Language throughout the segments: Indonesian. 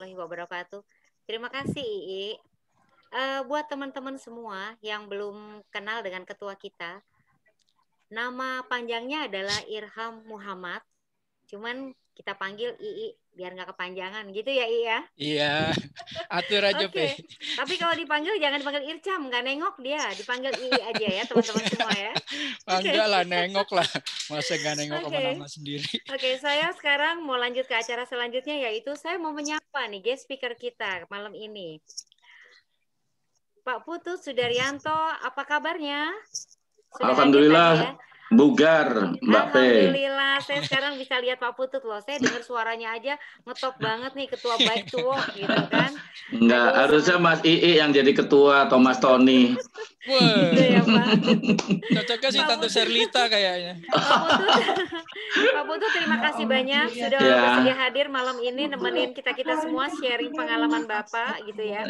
warahmatullahi wabarakatuh. Terima kasih Ii. Buat teman-teman semua yang belum kenal dengan ketua kita, nama panjangnya adalah Irham Muhammad. Cuman kita panggil Ii biar nggak kepanjangan gitu ya Ii ya. Iya, atur aja Pe. Tapi kalau dipanggil jangan dipanggil Ircam, nggak nengok dia, dipanggil Ii aja ya teman-teman semua ya. Enggak lah, nengok lah. Masa nggak nengok sama nama sendiri. Saya sekarang mau lanjut ke acara selanjutnya, yaitu saya mau menyapa nih guest speaker kita malam ini. Pak Putut Sudaryanto, apa kabarnya? Sudah alhamdulillah ya? Bugar, Mbak P. Alhamdulillah, saya sekarang bisa lihat Pak Putut loh. Saya dengar suaranya aja ngetop banget nih, ketua Bike to Walk gitu kan. Enggak, harusnya Mas Ii yang jadi ketua atau Mas Tony. Wah, gitu ya Pak. Cocoknya sih Tante Serlita kayaknya. Pak Putut, terima kasih banyak sudah bersedia hadir malam ini nemenin kita semua sharing pengalaman Bapak gitu ya.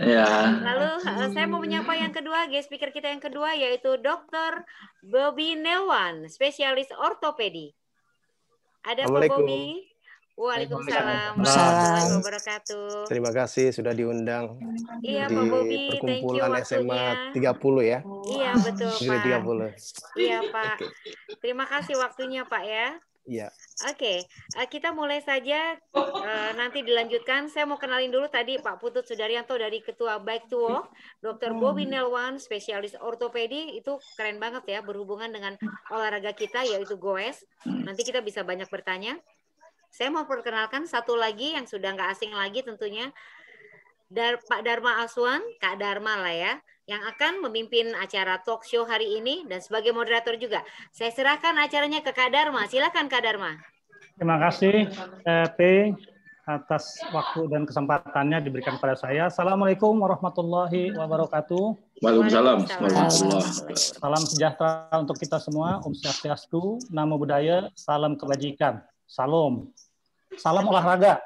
Lalu saya mau menyapa yang kedua, guest speaker kita yang kedua yaitu Dr. Bobby Nelwan, spesialis ortopedi. Ada Pak Bobby. Waalaikumsalam warahmatullahi wabarakatuh. Terima kasih sudah diundang di Pak Bobby, perkumpulan SMA 30 ya. Iya betul Pak. 30. Iya Pak. Terima kasih waktunya Pak ya. Iya. Oke, kita mulai saja. Nanti dilanjutkan. Saya mau kenalin dulu tadi Pak Putut Sudaryanto dari Ketua Bike to Walk, Dr. Bobby Nelwan, spesialis ortopedi. Itu keren banget ya, berhubungan dengan olahraga kita yaitu goes. Nanti kita bisa banyak bertanya. Saya mau perkenalkan satu lagi yang sudah nggak asing lagi tentunya, Pak Dharma Aswan, Kak Dharma lah ya, yang akan memimpin acara talk show hari ini dan sebagai moderator juga. Saya serahkan acaranya ke Kak Dharma. Silakan Kak Dharma. Terima kasih P atas waktu dan kesempatannya diberikan kepada saya. Assalamualaikum warahmatullahi wabarakatuh. Waalaikumsalam. Salam sejahtera untuk kita semua. Om Swastiastu, Namo Buddhaya, salam kebajikan. Salam olahraga.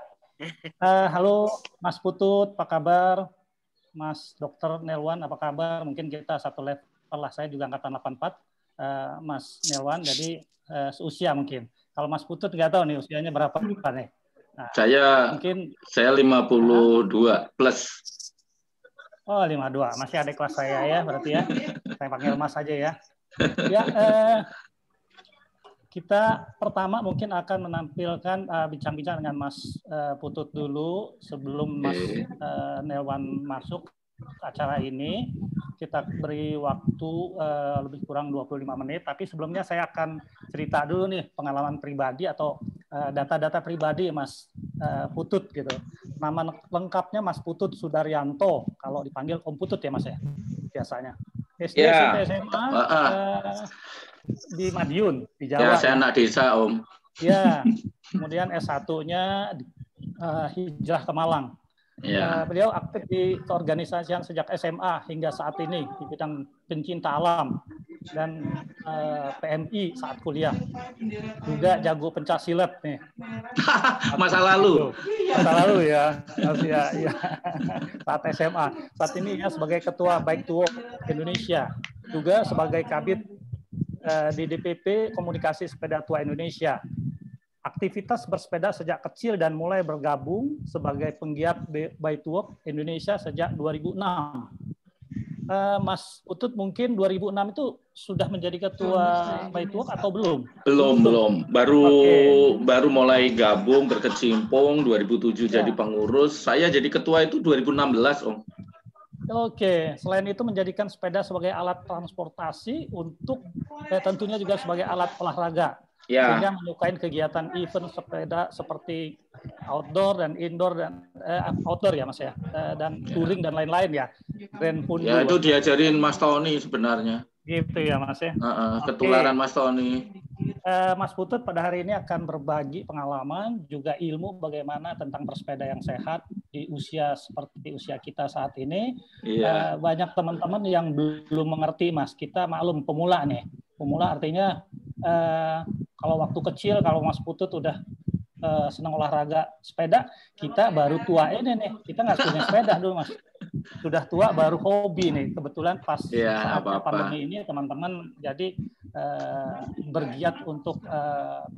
Halo Mas Putut, apa kabar? Mas Dr. Nelwan, apa kabar? Mungkin kita satu level lah, saya juga angkatan 84, Mas Nelwan, jadi seusia mungkin. Kalau Mas Putut nggak tahu nih usianya berapa nih. Nah, saya 52 plus. Oh 52, masih adik kelas saya ya berarti ya. Saya panggil Mas aja ya. Ya. Kita pertama mungkin akan menampilkan bincang-bincang dengan Mas Putut dulu sebelum Mas Nelwan masuk ke acara ini. Kita beri waktu lebih kurang 25 menit, tapi sebelumnya saya akan cerita dulu nih pengalaman pribadi atau data-data pribadi Mas Putut gitu. Nama lengkapnya Mas Putut Sudaryanto, kalau dipanggil Om Putut ya Mas ya biasanya. SD, SMP, SMA, di Madiun, di Jawa. Ya, saya anak desa, Om. Ya, kemudian S1-nya hijrah ke Malang. Ya. Beliau aktif di keorganisasian sejak SMA hingga saat ini di bidang pencinta alam dan PMI saat kuliah. Juga jago pencaksilat nih. Masa lalu. Masa lalu ya. Ya. Saat SMA. Saat ini ya sebagai ketua Bike to Walk Indonesia. Juga sebagai kabid di DPP Komunikasi Sepeda Tua Indonesia. Aktivitas bersepeda sejak kecil dan mulai bergabung sebagai penggiat Bike to Walk Indonesia sejak 2006. Mas Putut mungkin 2006 itu sudah menjadi ketua Bike to Walk atau belum? Belum. Baru mulai gabung berkecimpung 2007 jadi pengurus. Saya jadi ketua itu 2016, Om. Oke, selain itu menjadikan sepeda sebagai alat transportasi untuk tentunya juga sebagai alat olahraga. Ya. Sehingga menyukai kegiatan event sepeda seperti outdoor dan indoor dan outdoor ya Mas ya, dan touring dan lain-lain ya. Ya itu diajarin Mas Tony sebenarnya. Gitu ya Mas ya. Ketularan Mas Tony. Mas Putut pada hari ini akan berbagi pengalaman juga ilmu bagaimana tentang bersepeda yang sehat di usia seperti usia kita saat ini. Iya. Banyak teman-teman yang belum mengerti Mas. Kita maklum pemula nih. Pemula artinya kalau waktu kecil kalau Mas Putut udah senang olahraga sepeda, kita baru tua ini nih. Kita nggak punya sepeda dulu Mas. Sudah tua baru hobi nih. Kebetulan pas saat pandemi ini teman-teman jadi bergiat untuk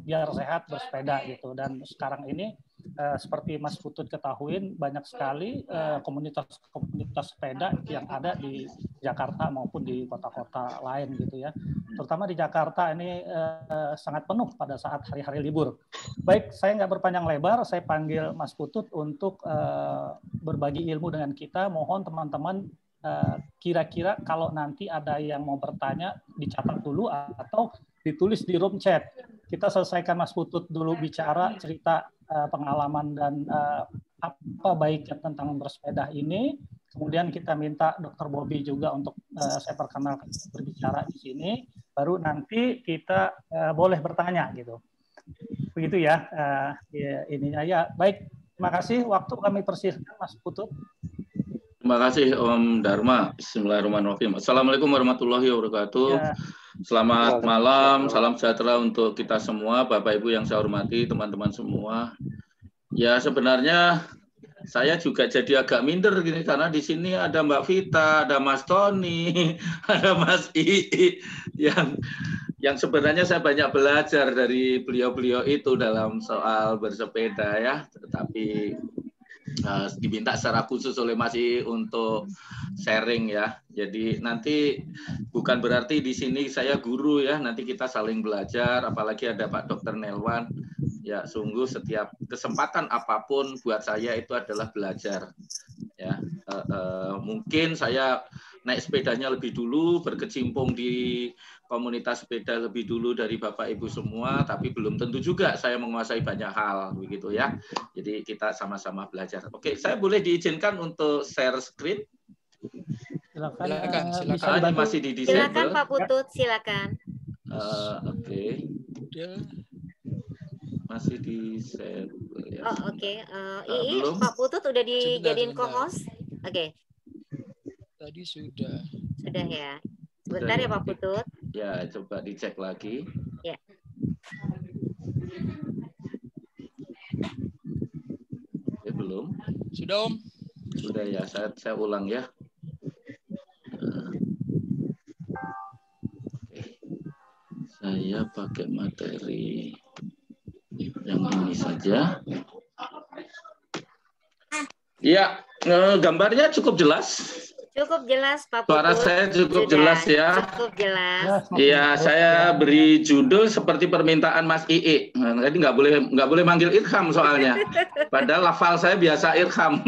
biar sehat bersepeda gitu. Dan sekarang ini seperti Mas Putut ketahuin, banyak sekali komunitas-komunitas sepeda yang ada di Jakarta maupun di kota-kota lain gitu ya. Terutama di Jakarta ini sangat penuh pada saat hari-hari libur. Baik, saya nggak berpanjang lebar, saya panggil Mas Putut untuk berbagi ilmu dengan kita. Mohon teman-teman kira-kira kalau nanti ada yang mau bertanya dicatat dulu atau ditulis di room chat. Kita selesaikan Mas Putut dulu bicara cerita pengalaman dan apa baiknya tentang bersepeda ini. Kemudian kita minta Dr. Bobby juga untuk saya perkenalkan berbicara di sini. Baru nanti kita boleh bertanya gitu. Begitu ya, ininya ya. Baik, terima kasih. Waktu kami persilahkan Mas Putut. Terima kasih Om Dharma. Bismillahirrahmanirrahim. Assalamualaikum warahmatullahi wabarakatuh. Ya. Selamat malam, salam sejahtera untuk kita semua, Bapak Ibu yang saya hormati, teman-teman semua. Ya sebenarnya saya juga jadi agak minder gini karena di sini ada Mbak Vita, ada Mas Tony, ada Mas Ii yang sebenarnya saya banyak belajar dari beliau-beliau itu dalam soal bersepeda ya, tetapi diminta secara khusus oleh Mas Ii untuk sharing ya. Jadi nanti bukan berarti di sini saya guru ya, nanti kita saling belajar, apalagi ada Pak Dr. Nelwan. Ya, sungguh setiap kesempatan apapun buat saya itu adalah belajar. Ya, mungkin saya naik sepedanya lebih dulu, berkecimpung di komunitas sepeda lebih dulu dari Bapak Ibu semua, tapi belum tentu juga saya menguasai banyak hal begitu ya. Jadi kita sama-sama belajar. Oke, saya boleh diizinkan untuk share screen? Silakan. Masih di disable. Silakan Pak Putut, silakan. Oke. Masih di disable ya. Oh, oke. Pak Putut udah dijadiin co-host? Oke. Tadi sudah. Sudah ya. Bentar ya Pak Putut. Ya, coba dicek lagi. Ya. Belum. Sudah Om. Sudah ya, saya ulang ya. Saya pakai materi yang ini saja. Ya, gambarnya cukup jelas. Cukup jelas Pak Putut. Suara saya cukup jelas ya. Cukup jelas. Iya, saya beri judul seperti permintaan Mas Ii. Jadi nggak boleh manggil Irham soalnya. Padahal lafal saya biasa Irham.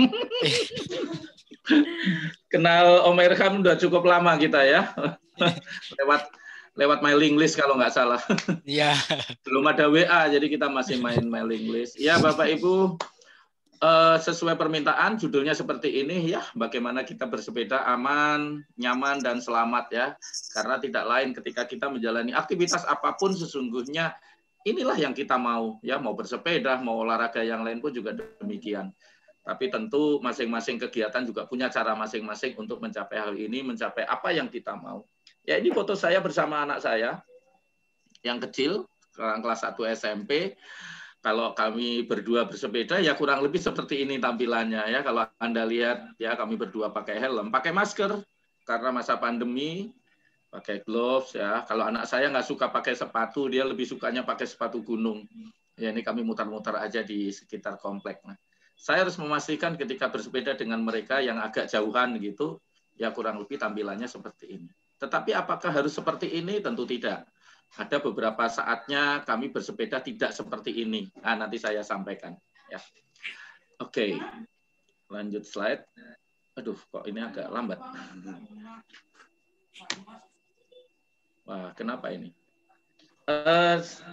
Kenal Om Irham udah cukup lama kita ya. Lewat mailing list kalau nggak salah. Iya. Belum ada WA, jadi kita masih main mailing list. Ya Bapak Ibu, sesuai permintaan judulnya seperti ini ya, bagaimana kita bersepeda aman, nyaman dan selamat ya. Karena tidak lain ketika kita menjalani aktivitas apapun sesungguhnya inilah yang kita mau ya, mau bersepeda, mau olahraga yang lain pun juga demikian. Tapi tentu masing-masing kegiatan juga punya cara masing-masing untuk mencapai hal ini, mencapai apa yang kita mau. Ya ini foto saya bersama anak saya yang kecil, sekarang kelas 1 SMP. Kalau kami berdua bersepeda ya kurang lebih seperti ini tampilannya ya. Kalau Anda lihat ya kami berdua pakai helm, pakai masker karena masa pandemi, pakai gloves ya. Kalau anak saya nggak suka pakai sepatu, dia lebih sukanya pakai sepatu gunung. Ya ini kami muter-muter aja di sekitar komplek. Nah, saya harus memastikan ketika bersepeda dengan mereka yang agak jauhan gitu, ya kurang lebih tampilannya seperti ini. Tetapi apakah harus seperti ini? Tentu tidak. Ada beberapa saatnya kami bersepeda tidak seperti ini. Nah, nanti saya sampaikan. Ya. Oke, lanjut slide. Aduh, kok ini agak lambat. Wah, kenapa ini?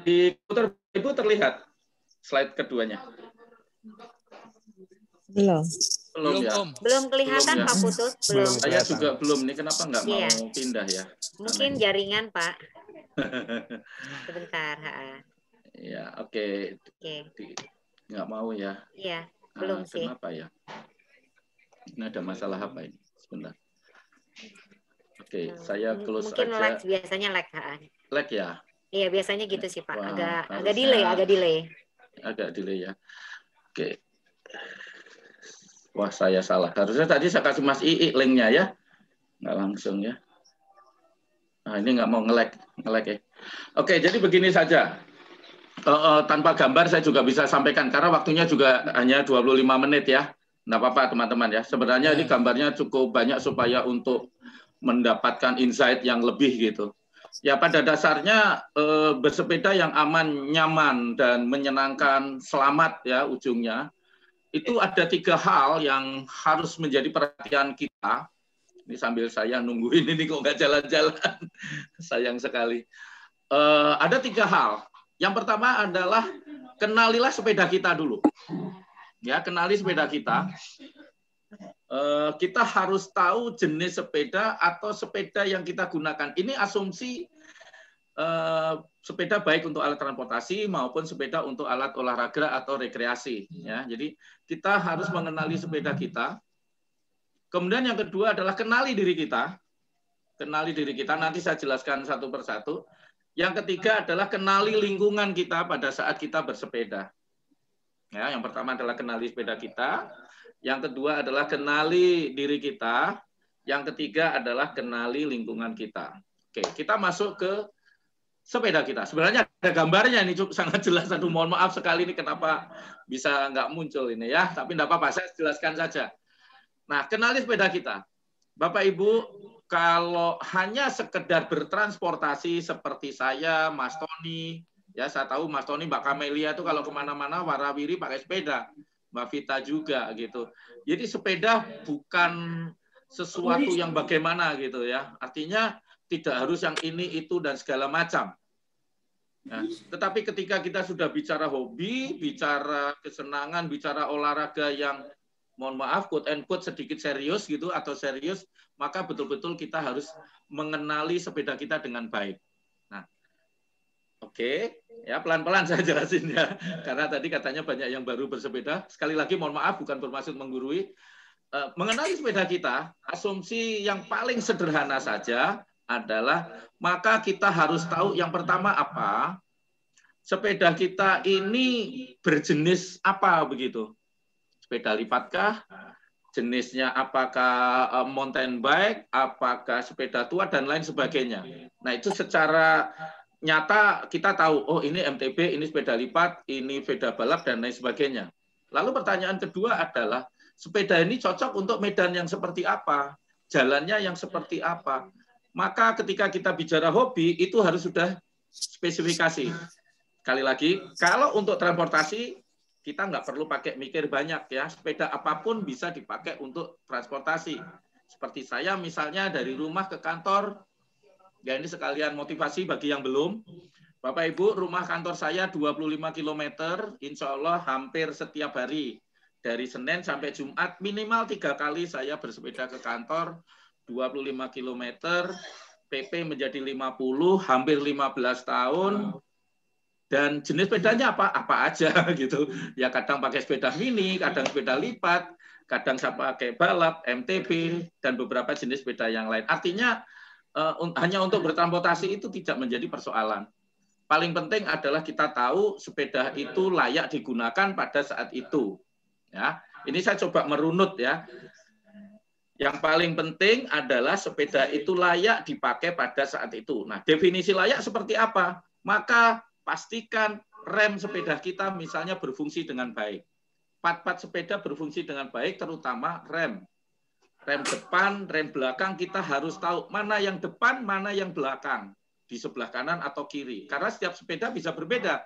Di komputer Ibu terlihat slide keduanya? Belum. Belum ya? Belum kelihatan belum, ya? Pak Putut. Belum. Saya juga belum. Ini kenapa nggak mau pindah ya? Mungkin jaringan Pak. Sebentar. Ya, oke. Nggak mau ya? Iya, belum sih. Kenapa ya? Ini ada masalah apa ini? Sebentar. Oke, saya close mungkin aja. lag, biasanya lag. Lag ya? Iya, biasanya gitu sih Pak. Wah, agak delay. Agak delay ya. Oke. Wah, saya salah. Harusnya tadi saya kasih Mas Ii linknya ya. Nggak langsung ya. Nah, ini nggak mau nge-lag ya. Oke, jadi begini saja. Tanpa gambar saya juga bisa sampaikan karena waktunya juga hanya 25 menit ya. Nggak apa-apa teman-teman ya. Sebenarnya ini gambarnya cukup banyak supaya untuk mendapatkan insight yang lebih gitu. Ya pada dasarnya bersepeda yang aman, nyaman dan menyenangkan, selamat ya ujungnya. Itu ada 3 hal yang harus menjadi perhatian kita. Ini sambil saya nungguin ini kok nggak jalan-jalan. Sayang sekali. Ada 3 hal. Yang pertama adalah kenalilah sepeda kita dulu. Ya, kenali sepeda kita. Kita harus tahu jenis sepeda atau sepeda yang kita gunakan. Ini asumsi sepeda baik untuk alat transportasi maupun sepeda untuk alat olahraga atau rekreasi. Ya, jadi kita harus mengenali sepeda kita. Kemudian yang kedua adalah kenali diri kita. Kenali diri kita. Nanti saya jelaskan satu persatu. Yang ketiga adalah kenali lingkungan kita pada saat kita bersepeda. Ya, yang pertama adalah kenali sepeda kita. Yang kedua adalah kenali diri kita. Yang ketiga adalah kenali lingkungan kita. Oke, kita masuk ke sepeda kita. Sebenarnya ada gambarnya ini sangat jelas. Aduh, mohon maaf sekali ini kenapa bisa nggak muncul ini ya. Tapi nggak apa-apa, saya jelaskan saja. Nah, kenali sepeda kita. Bapak Ibu, kalau hanya sekedar bertransportasi seperti saya, Mas Tony, ya saya tahu Mas Tony, Mbak Kamelia itu kalau kemana-mana warawiri pakai sepeda, Mbak Vita juga gitu. Jadi sepeda bukan sesuatu yang bagaimana gitu ya. Artinya tidak harus yang ini, itu, dan segala macam. Nah, tetapi ketika kita sudah bicara hobi, bicara kesenangan, bicara olahraga yang mohon maaf, quote and quote sedikit serius gitu atau serius, maka betul-betul kita harus mengenali sepeda kita dengan baik. Nah, oke, ya pelan-pelan saya jelasin ya, karena tadi katanya banyak yang baru bersepeda. Sekali lagi mohon maaf, bukan bermaksud menggurui. Mengenali sepeda kita, asumsi yang paling sederhana saja adalah maka kita harus tahu yang pertama apa, sepeda kita ini berjenis apa begitu. Sepeda lipatkah? Jenisnya apakah mountain bike, apakah sepeda tua, dan lain sebagainya. Nah, itu secara nyata kita tahu, oh ini MTB, ini sepeda lipat, ini sepeda balap, dan lain sebagainya. Lalu pertanyaan kedua adalah, sepeda ini cocok untuk medan yang seperti apa? Jalannya yang seperti apa? Maka ketika kita bicara hobi, itu harus sudah spesifikasi. Sekali lagi, kalau untuk transportasi, kita nggak perlu pakai mikir banyak ya. Sepeda apapun bisa dipakai untuk transportasi. Seperti saya misalnya dari rumah ke kantor, ya ini sekalian motivasi bagi yang belum. Bapak Ibu, rumah kantor saya 25 km, insya Allah hampir setiap hari. Dari Senin sampai Jumat, minimal 3 kali saya bersepeda ke kantor, 25 km, PP menjadi 50, hampir 15 tahun. Dan jenis sepedanya apa aja gitu. Ya kadang pakai sepeda mini, kadang sepeda lipat, kadang saya pakai balap, MTB, dan beberapa jenis sepeda yang lain. Artinya hanya untuk bertransportasi itu tidak menjadi persoalan. Paling penting adalah kita tahu sepeda itu layak digunakan pada saat itu. Ya, ini saya coba merunut ya. Yang paling penting adalah sepeda itu layak dipakai pada saat itu. Nah, definisi layak seperti apa? Maka pastikan rem sepeda kita misalnya berfungsi dengan baik. Part-part sepeda berfungsi dengan baik, terutama rem. Rem depan, rem belakang kita harus tahu mana yang depan, mana yang belakang. Di sebelah kanan atau kiri. Karena setiap sepeda bisa berbeda.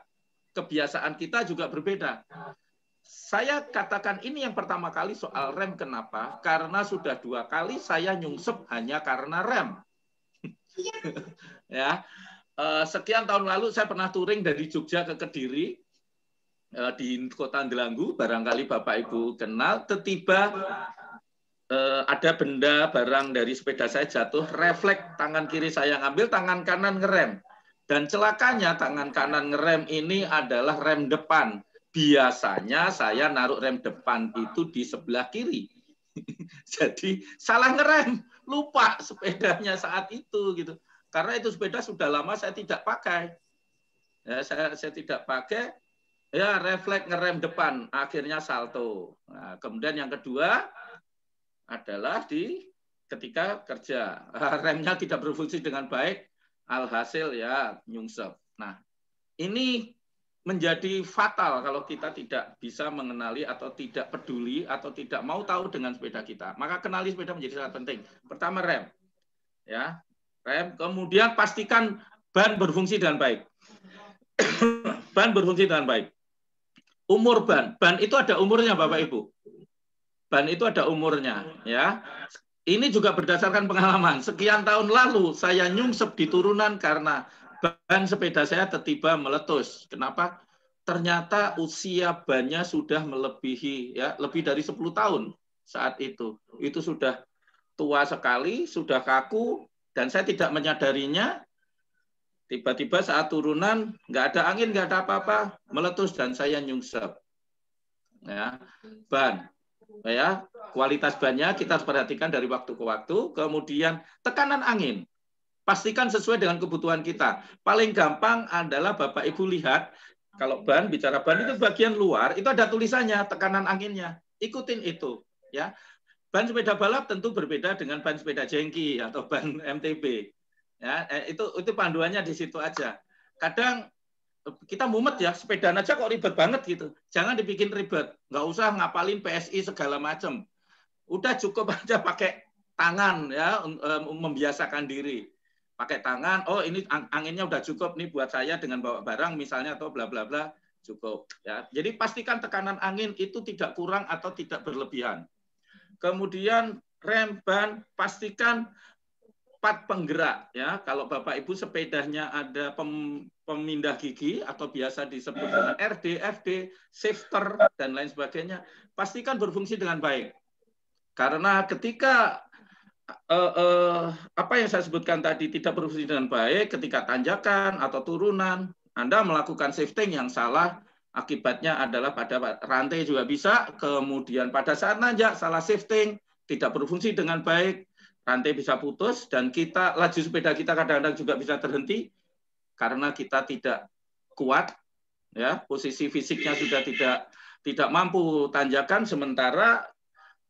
Kebiasaan kita juga berbeda. Saya katakan ini yang pertama kali soal rem. Kenapa? Karena sudah 2 kali saya nyungsep hanya karena rem. Ya. Sekian tahun lalu saya pernah touring dari Jogja ke Kediri di Kota Delanggu, barangkali Bapak Ibu kenal. Tiba-tiba ada benda barang dari sepeda saya jatuh, refleks tangan kiri saya ngambil, tangan kanan ngerem. Dan celakanya tangan kanan ngerem ini adalah rem depan. Biasanya saya naruh rem depan itu di sebelah kiri. Jadi salah ngerem, lupa sepedanya saat itu gitu. Karena itu sepeda sudah lama saya tidak pakai. Ya, saya tidak pakai, ya refleks ngerem depan, akhirnya salto. Nah, kemudian yang kedua adalah ketika kerja. Remnya tidak berfungsi dengan baik, alhasil ya nyungsep. Nah, ini menjadi fatal kalau kita tidak bisa mengenali atau tidak peduli atau tidak mau tahu dengan sepeda kita. Maka kenali sepeda menjadi sangat penting. Pertama rem, ya rem. Kemudian pastikan ban berfungsi dengan baik. Ban berfungsi dengan baik. Umur ban itu ada umurnya Bapak Ibu. Ban itu ada umurnya, ya. Ini juga berdasarkan pengalaman. Sekian tahun lalu saya nyungsep di turunan karena ban sepeda saya tiba-tiba meletus. Kenapa? Ternyata usia bannya sudah melebihi ya lebih dari 10 tahun saat itu. Itu sudah tua sekali, sudah kaku dan saya tidak menyadarinya. Tiba-tiba saat turunan nggak ada angin, nggak ada apa-apa, meletus dan saya nyungsep. Ya, ban. Ya, kualitas bannya kita harus perhatikan dari waktu ke waktu. Kemudian tekanan angin. Pastikan sesuai dengan kebutuhan kita. Paling gampang adalah Bapak Ibu lihat, kalau ban, bicara ban itu bagian luar, itu ada tulisannya, tekanan anginnya. Ikutin itu. Ya. Ban sepeda balap tentu berbeda dengan ban sepeda jengki atau ban MTB. Ya, itu panduannya di situ aja. Kadang kita mumet ya, sepedaan aja kok ribet banget gitu. Jangan dibikin ribet. Nggak usah ngapalin PSI segala macam. Udah cukup aja pakai tangan ya, membiasakan diri. Pakai tangan, oh ini anginnya udah cukup nih buat saya dengan bawa barang misalnya atau bla bla bla, cukup ya. Jadi pastikan tekanan angin itu tidak kurang atau tidak berlebihan. Kemudian rem ban pastikan pad penggerak ya. Kalau Bapak Ibu sepedanya ada pemindah gigi atau biasa disebut dengan RD, FD, shifter dan lain sebagainya, pastikan berfungsi dengan baik. Karena ketika apa yang saya sebutkan tadi tidak berfungsi dengan baik, ketika tanjakan atau turunan, Anda melakukan shifting yang salah, akibatnya adalah pada rantai juga bisa, kemudian pada saat nanjak salah shifting, tidak berfungsi dengan baik, rantai bisa putus, dan kita laju sepeda kita kadang-kadang juga bisa terhenti, karena kita tidak kuat, ya posisi fisiknya sudah tidak mampu tanjakan, sementara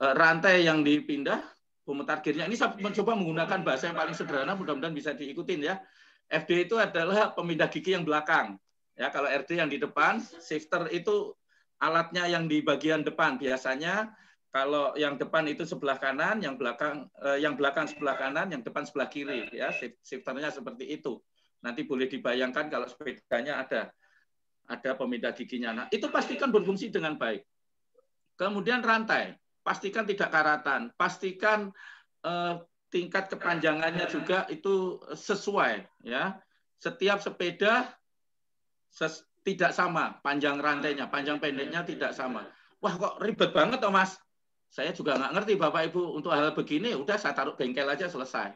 rantai yang dipindah, pemutar gearnya, ini saya mencoba menggunakan bahasa yang paling sederhana, mudah-mudahan bisa diikutin ya. FD itu adalah pemindah gigi yang belakang. Ya, kalau RD yang di depan, shifter itu alatnya yang di bagian depan. Biasanya kalau yang depan itu sebelah kanan, yang belakang sebelah kanan, yang depan sebelah kiri. Ya, shifternya seperti itu. Nanti boleh dibayangkan kalau sepedanya ada pemindah giginya. Nah, itu pastikan berfungsi dengan baik. Kemudian rantai. Pastikan tidak karatan, pastikan tingkat kepanjangannya juga itu sesuai. Ya, setiap sepeda tidak sama panjang rantainya, panjang pendeknya tidak sama. Wah kok ribet banget toh Mas? Saya juga nggak ngerti Bapak Ibu untuk hal begini. Udah saya taruh bengkel aja selesai.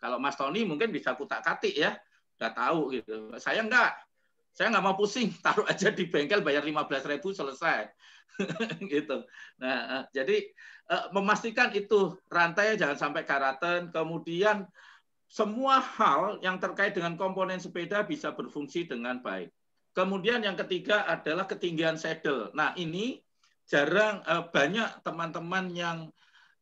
Kalau Mas Tony mungkin bisa kutak-katik ya, udah tahu gitu. Saya nggak mau pusing, taruh aja di bengkel bayar 15.000 selesai. Gitu. Nah, jadi memastikan itu rantai jangan sampai karatan, kemudian semua hal yang terkait dengan komponen sepeda bisa berfungsi dengan baik. Kemudian yang ketiga adalah ketinggian saddle. Nah, ini jarang banyak teman-teman yang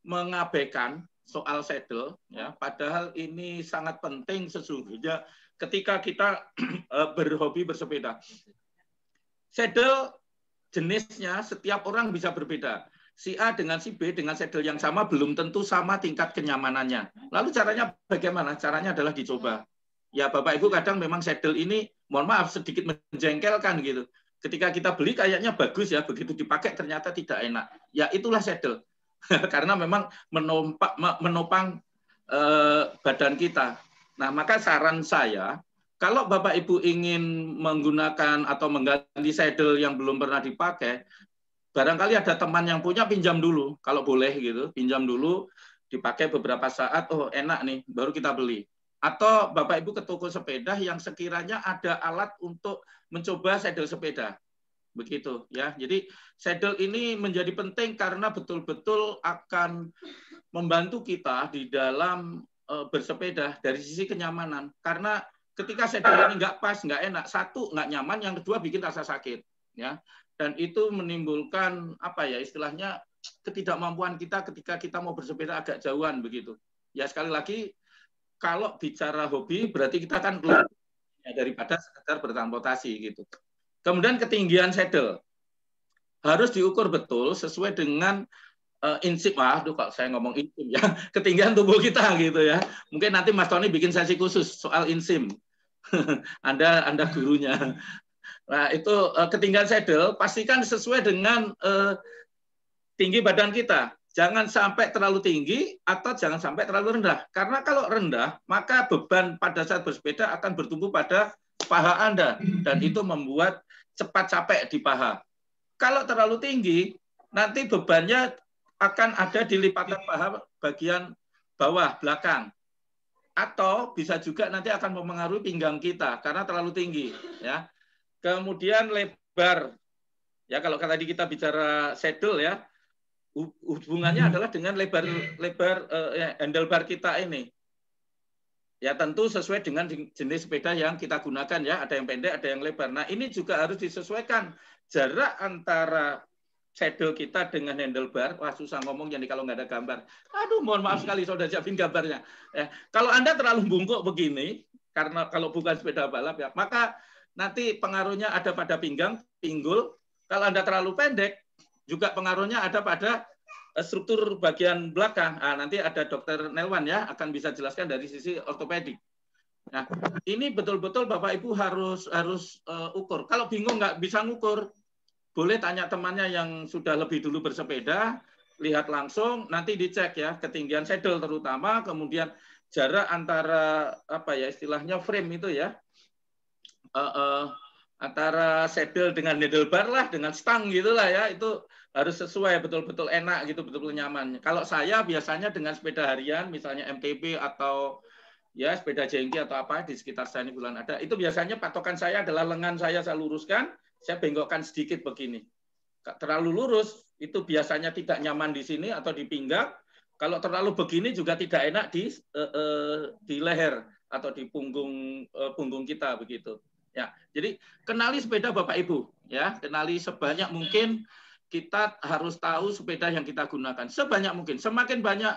mengabaikan soal saddle ya, padahal ini sangat penting sesungguhnya ketika kita berhobi bersepeda. Saddle jenisnya setiap orang bisa berbeda. Si A dengan si B dengan saddle yang sama belum tentu sama tingkat kenyamanannya. Lalu caranya bagaimana? Caranya adalah dicoba. Ya Bapak Ibu kadang memang saddle ini, mohon maaf sedikit menjengkelkan gitu. Ketika kita beli kayaknya bagus ya, begitu dipakai ternyata tidak enak. Ya itulah saddle. Karena memang menopang badan kita. Nah maka saran saya, kalau Bapak Ibu ingin menggunakan atau mengganti saddle yang belum pernah dipakai, barangkali ada teman yang punya, pinjam dulu. Kalau boleh gitu, pinjam dulu, dipakai beberapa saat, oh enak nih, baru kita beli. Atau Bapak Ibu ke toko sepeda yang sekiranya ada alat untuk mencoba saddle sepeda. Begitu ya. Jadi saddle ini menjadi penting karena betul-betul akan membantu kita di dalam bersepeda dari sisi kenyamanan. Karena ketika saddle ini nggak pas, nggak enak, satu nggak nyaman, yang kedua bikin rasa sakit, ya. Dan itu menimbulkan apa ya istilahnya ketidakmampuan kita ketika kita mau bersepeda agak jauhan begitu. Ya sekali lagi kalau bicara hobi berarti kita kan ya, daripada sekedar bertransportasi gitu. Kemudian ketinggian saddle harus diukur betul sesuai dengan insim, aduh kalau saya ngomong insim ya, ketinggian tubuh kita gitu ya. Mungkin nanti Mas Tony bikin sesi khusus soal insim. Anda gurunya. Nah, itu ketinggian saddle pastikan sesuai dengan tinggi badan kita. Jangan sampai terlalu tinggi atau jangan sampai terlalu rendah. Karena kalau rendah, maka beban pada saat bersepeda akan bertumbuh pada paha Anda dan itu membuat cepat capek di paha. Kalau terlalu tinggi, nanti bebannya akan ada di lipatan paha bagian bawah belakang, atau bisa juga nanti akan mempengaruhi pinggang kita karena terlalu tinggi. Ya, kemudian lebar. Ya, kalau tadi kita bicara saddle ya, hubungannya adalah dengan lebar handlebar kita ini. Ya, tentu sesuai dengan jenis sepeda yang kita gunakan ya, ada yang pendek, ada yang lebar. Nah, ini juga harus disesuaikan jarak antara saddle kita dengan handlebar. Wah, susah ngomongnya nih kalau nggak ada gambar. Aduh, mohon maaf sekali, saya sudah siapin gambarnya. Ya, kalau Anda terlalu bungkuk begini, karena kalau bukan sepeda balap ya, maka nanti pengaruhnya ada pada pinggang, pinggul. Kalau Anda terlalu pendek, juga pengaruhnya ada pada struktur bagian belakang. Nah, nanti ada Dokter Nelwan ya, akan bisa jelaskan dari sisi ortopedik. Nah, ini betul-betul Bapak Ibu harus ukur. Kalau bingung nggak bisa ngukur, boleh tanya temannya yang sudah lebih dulu bersepeda, lihat langsung, nanti dicek ya, ketinggian saddle terutama, kemudian jarak antara apa ya istilahnya frame itu ya, antara saddle dengan handlebar lah, dengan stang gitulah ya, itu harus sesuai, betul-betul enak gitu, betul-betul nyaman. Kalau saya biasanya dengan sepeda harian, misalnya MTB atau ya sepeda jengki atau apa di sekitar saya ini bulan ada, itu biasanya patokan saya adalah lengan saya luruskan, saya bengkokkan sedikit begini. Terlalu lurus, itu biasanya tidak nyaman di sini atau di pinggang. Kalau terlalu begini juga tidak enak di leher atau di punggung kita begitu. Ya, jadi kenali sepeda Bapak Ibu, ya, kenali sebanyak mungkin. Kita harus tahu sepeda yang kita gunakan sebanyak mungkin. Semakin banyak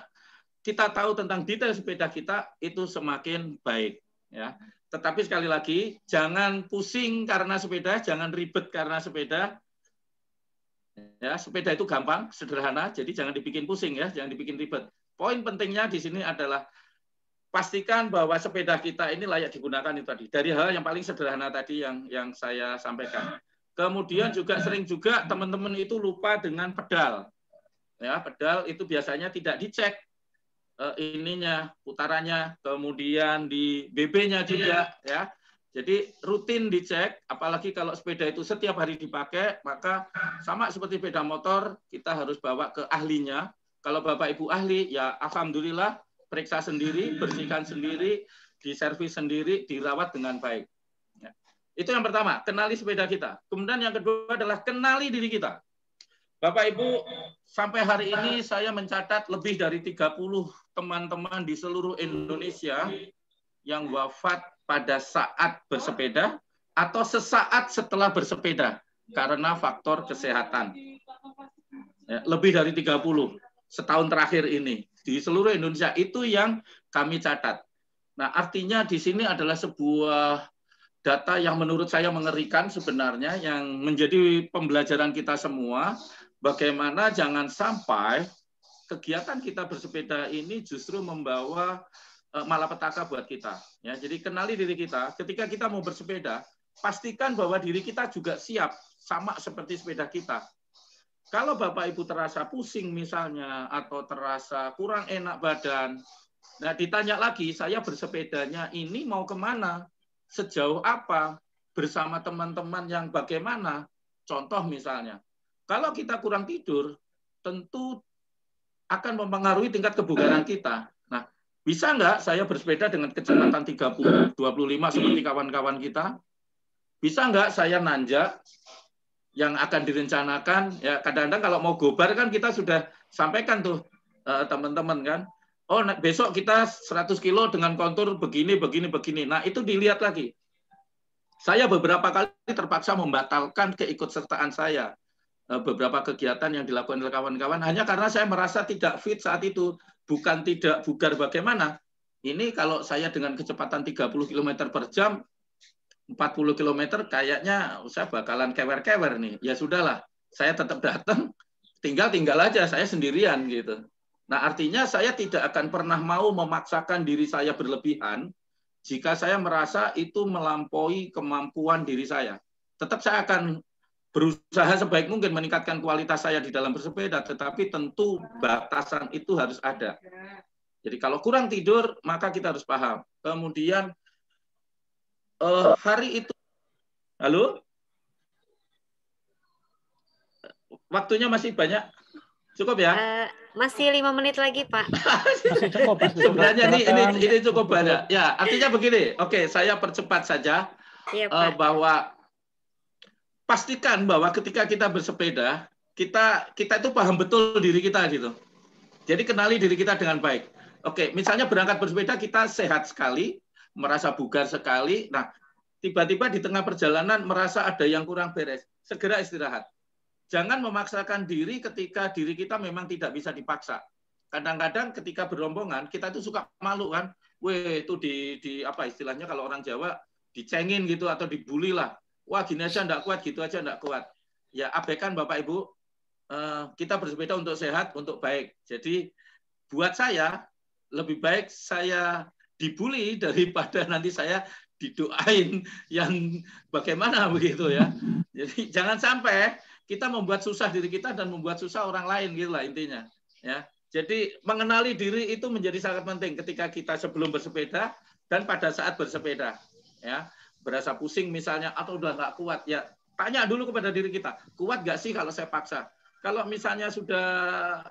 kita tahu tentang detail sepeda kita, itu semakin baik. Ya. Tetapi sekali lagi, jangan pusing karena sepeda, jangan ribet karena sepeda. Ya, sepeda itu gampang, sederhana, jadi jangan dibikin pusing ya, jangan dibikin ribet. Poin pentingnya di sini adalah pastikan bahwa sepeda kita ini layak digunakan itu tadi. Dari hal yang paling sederhana tadi yang saya sampaikan. Kemudian juga sering juga teman-teman itu lupa dengan pedal. Ya, pedal itu biasanya tidak dicek ininya, putarannya, kemudian di BB-nya juga ya. Jadi rutin dicek, apalagi kalau sepeda itu setiap hari dipakai, maka sama seperti sepeda motor, kita harus bawa ke ahlinya. Kalau Bapak Ibu ahli, ya alhamdulillah, periksa sendiri, bersihkan sendiri, diservis sendiri, dirawat dengan baik. Ya. Itu yang pertama, kenali sepeda kita. Kemudian yang kedua adalah kenali diri kita. Bapak Ibu, sampai hari ini saya mencatat lebih dari 30 teman-teman di seluruh Indonesia yang wafat pada saat bersepeda atau sesaat setelah bersepeda karena faktor kesehatan. Ya, lebih dari 30 setahun terakhir ini di seluruh Indonesia, itu yang kami catat. Nah, artinya di sini adalah sebuah data yang menurut saya mengerikan sebenarnya, yang menjadi pembelajaran kita semua, bagaimana jangan sampai kegiatan kita bersepeda ini justru membawa malapetaka buat kita. Ya, jadi kenali diri kita. Ketika kita mau bersepeda, pastikan bahwa diri kita juga siap, sama seperti sepeda kita. Kalau Bapak Ibu terasa pusing misalnya, atau terasa kurang enak badan, nah ditanya lagi, saya bersepedanya ini mau kemana? Sejauh apa? Bersama teman-teman yang bagaimana? Contoh misalnya, kalau kita kurang tidur, tentu akan mempengaruhi tingkat kebugaran kita. Nah, bisa nggak saya bersepeda dengan kecepatan 30, 25 seperti kawan-kawan kita? Bisa nggak saya nanjak yang akan direncanakan? Ya, kadang-kadang kalau mau gobar kan kita sudah sampaikan tuh teman-teman kan. Oh, besok kita 100 kilo dengan kontur begini, begini, begini. Nah, itu dilihat lagi. Saya beberapa kali terpaksa membatalkan keikutsertaan saya. Beberapa kegiatan yang dilakukan oleh kawan-kawan hanya karena saya merasa tidak fit saat itu, bukan tidak bugar bagaimana. Ini kalau saya dengan kecepatan 30 km per jam 40 km kayaknya saya bakalan kewer-kewer nih. Ya sudahlah, saya tetap datang, tinggal aja, saya sendirian gitu. Nah, artinya saya tidak akan pernah mau memaksakan diri saya berlebihan jika saya merasa itu melampaui kemampuan diri saya. Tetap saya akan berusaha sebaik mungkin meningkatkan kualitas saya di dalam bersepeda, tetapi tentu batasan itu harus ada. Jadi kalau kurang tidur, maka kita harus paham. Kemudian hari itu, halo? Waktunya masih banyak? Cukup ya? Masih 5 menit lagi, Pak. Masih cukup. Sebenarnya ini cukup banyak. Ya, artinya begini. Oke, saya percepat saja. Iya, Pak. Bahwa pastikan bahwa ketika kita bersepeda, kita itu paham betul diri kita gitu. Jadi kenali diri kita dengan baik. Oke, misalnya berangkat bersepeda kita sehat sekali, merasa bugar sekali. Nah, tiba-tiba di tengah perjalanan merasa ada yang kurang beres. Segera istirahat. Jangan memaksakan diri ketika diri kita memang tidak bisa dipaksa. Kadang-kadang ketika berombongan, kita tuh suka malu kan. Weh, itu di apa istilahnya kalau orang Jawa, dicengin gitu atau dibully lah. Wah, gini aja enggak kuat, gitu aja enggak kuat. Ya, abaikan Bapak Ibu. Kita bersepeda untuk sehat, untuk baik. Jadi, buat saya, lebih baik saya dibully daripada nanti saya didoain yang bagaimana begitu ya. Jadi, jangan sampai kita membuat susah diri kita dan membuat susah orang lain gitulah intinya ya. Jadi mengenali diri itu menjadi sangat penting ketika kita sebelum bersepeda dan pada saat bersepeda ya. Berasa pusing misalnya atau udah nggak kuat ya, tanya dulu kepada diri kita, kuat nggak sih kalau saya paksa. Kalau misalnya sudah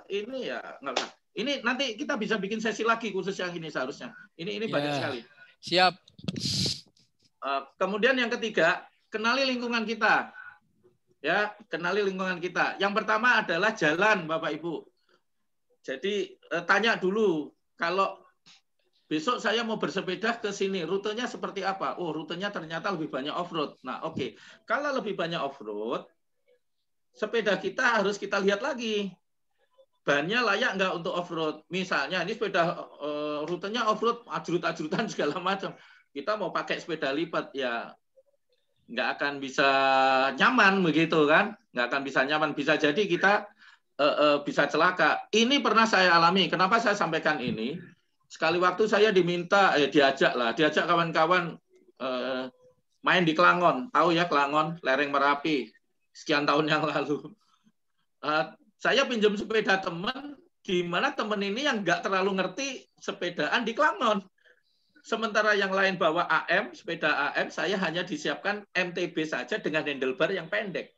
ini ya nggak usah. Ini nanti kita bisa bikin sesi lagi khusus yang ini seharusnya. Ini banyak sekali. Siap. Kemudian yang ketiga, kenali lingkungan kita. Ya, kenali lingkungan kita. Yang pertama adalah jalan, Bapak Ibu. Jadi tanya dulu, kalau besok saya mau bersepeda ke sini, rutenya seperti apa? Oh, rutenya ternyata lebih banyak off-road. Nah, oke. Kalau lebih banyak off-road, sepeda kita harus kita lihat lagi. Bannya layak nggak untuk off-road? Misalnya, ini sepeda rutenya off-road, ajrut-ajrutan segala macam. Kita mau pakai sepeda lipat, ya nggak akan bisa nyaman begitu kan, nggak akan bisa nyaman, bisa jadi kita bisa celaka. Ini pernah saya alami. Kenapa saya sampaikan ini? Sekali waktu saya diminta diajak kawan-kawan main di Kelangon, tahu ya Kelangon, lereng Merapi, sekian tahun yang lalu. Saya pinjam sepeda teman, di mana teman ini yang nggak terlalu ngerti sepedaan di Kelangon. Sementara yang lain bawa AM, sepeda AM, saya hanya disiapkan MTB saja dengan handlebar yang pendek.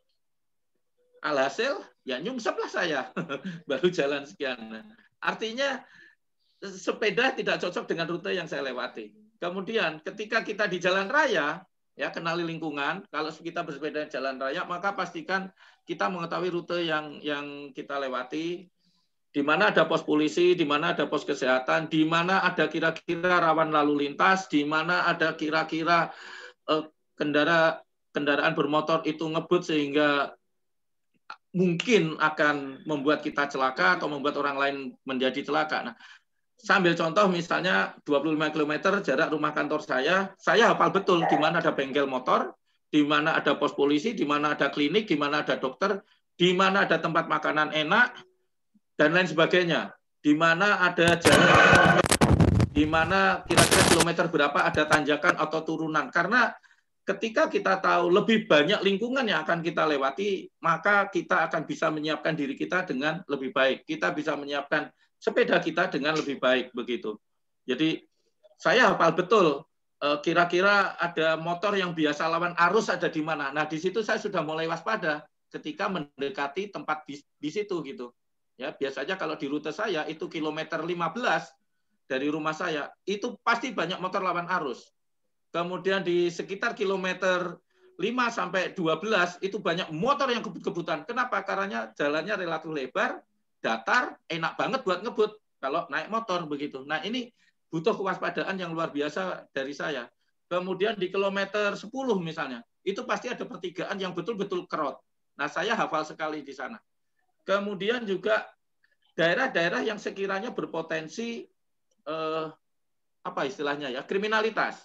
Alhasil, ya nyungsep lah saya. Baru jalan sekian. Artinya, sepeda tidak cocok dengan rute yang saya lewati. Kemudian, ketika kita di jalan raya, ya kenali lingkungan. Kalau kita bersepeda di jalan raya, maka pastikan kita mengetahui rute yang kita lewati, di mana ada pos polisi, di mana ada pos kesehatan, di mana ada kira-kira rawan lalu lintas, di mana ada kira-kira kendaraan bermotor itu ngebut sehingga mungkin akan membuat kita celaka atau membuat orang lain menjadi celaka. Nah, sambil contoh misalnya 25 km jarak rumah kantor saya hafal betul di mana ada bengkel motor, di mana ada pos polisi, di mana ada klinik, di mana ada dokter, di mana ada tempat makanan enak, dan lain sebagainya. Di mana ada jalan, di mana kira-kira kilometer berapa ada tanjakan atau turunan. Karena ketika kita tahu lebih banyak lingkungan yang akan kita lewati, maka kita akan bisa menyiapkan diri kita dengan lebih baik. Kita bisa menyiapkan sepeda kita dengan lebih baik begitu. Jadi saya hafal betul kira-kira ada motor yang biasa lawan arus ada di mana. Nah, di situ saya sudah mulai waspada ketika mendekati tempat di situ gitu. Ya, biasanya kalau di rute saya itu kilometer 15 dari rumah saya, itu pasti banyak motor lawan arus. Kemudian di sekitar kilometer 5 sampai 12 itu banyak motor yang kebut-kebutan. Kenapa? Karena jalannya relatif lebar, datar, enak banget buat ngebut kalau naik motor begitu. Nah, ini butuh kewaspadaan yang luar biasa dari saya. Kemudian di kilometer 10 misalnya, itu pasti ada pertigaan yang betul-betul kerot. Nah, saya hafal sekali di sana. Kemudian juga daerah-daerah yang sekiranya berpotensi apa istilahnya ya, kriminalitas.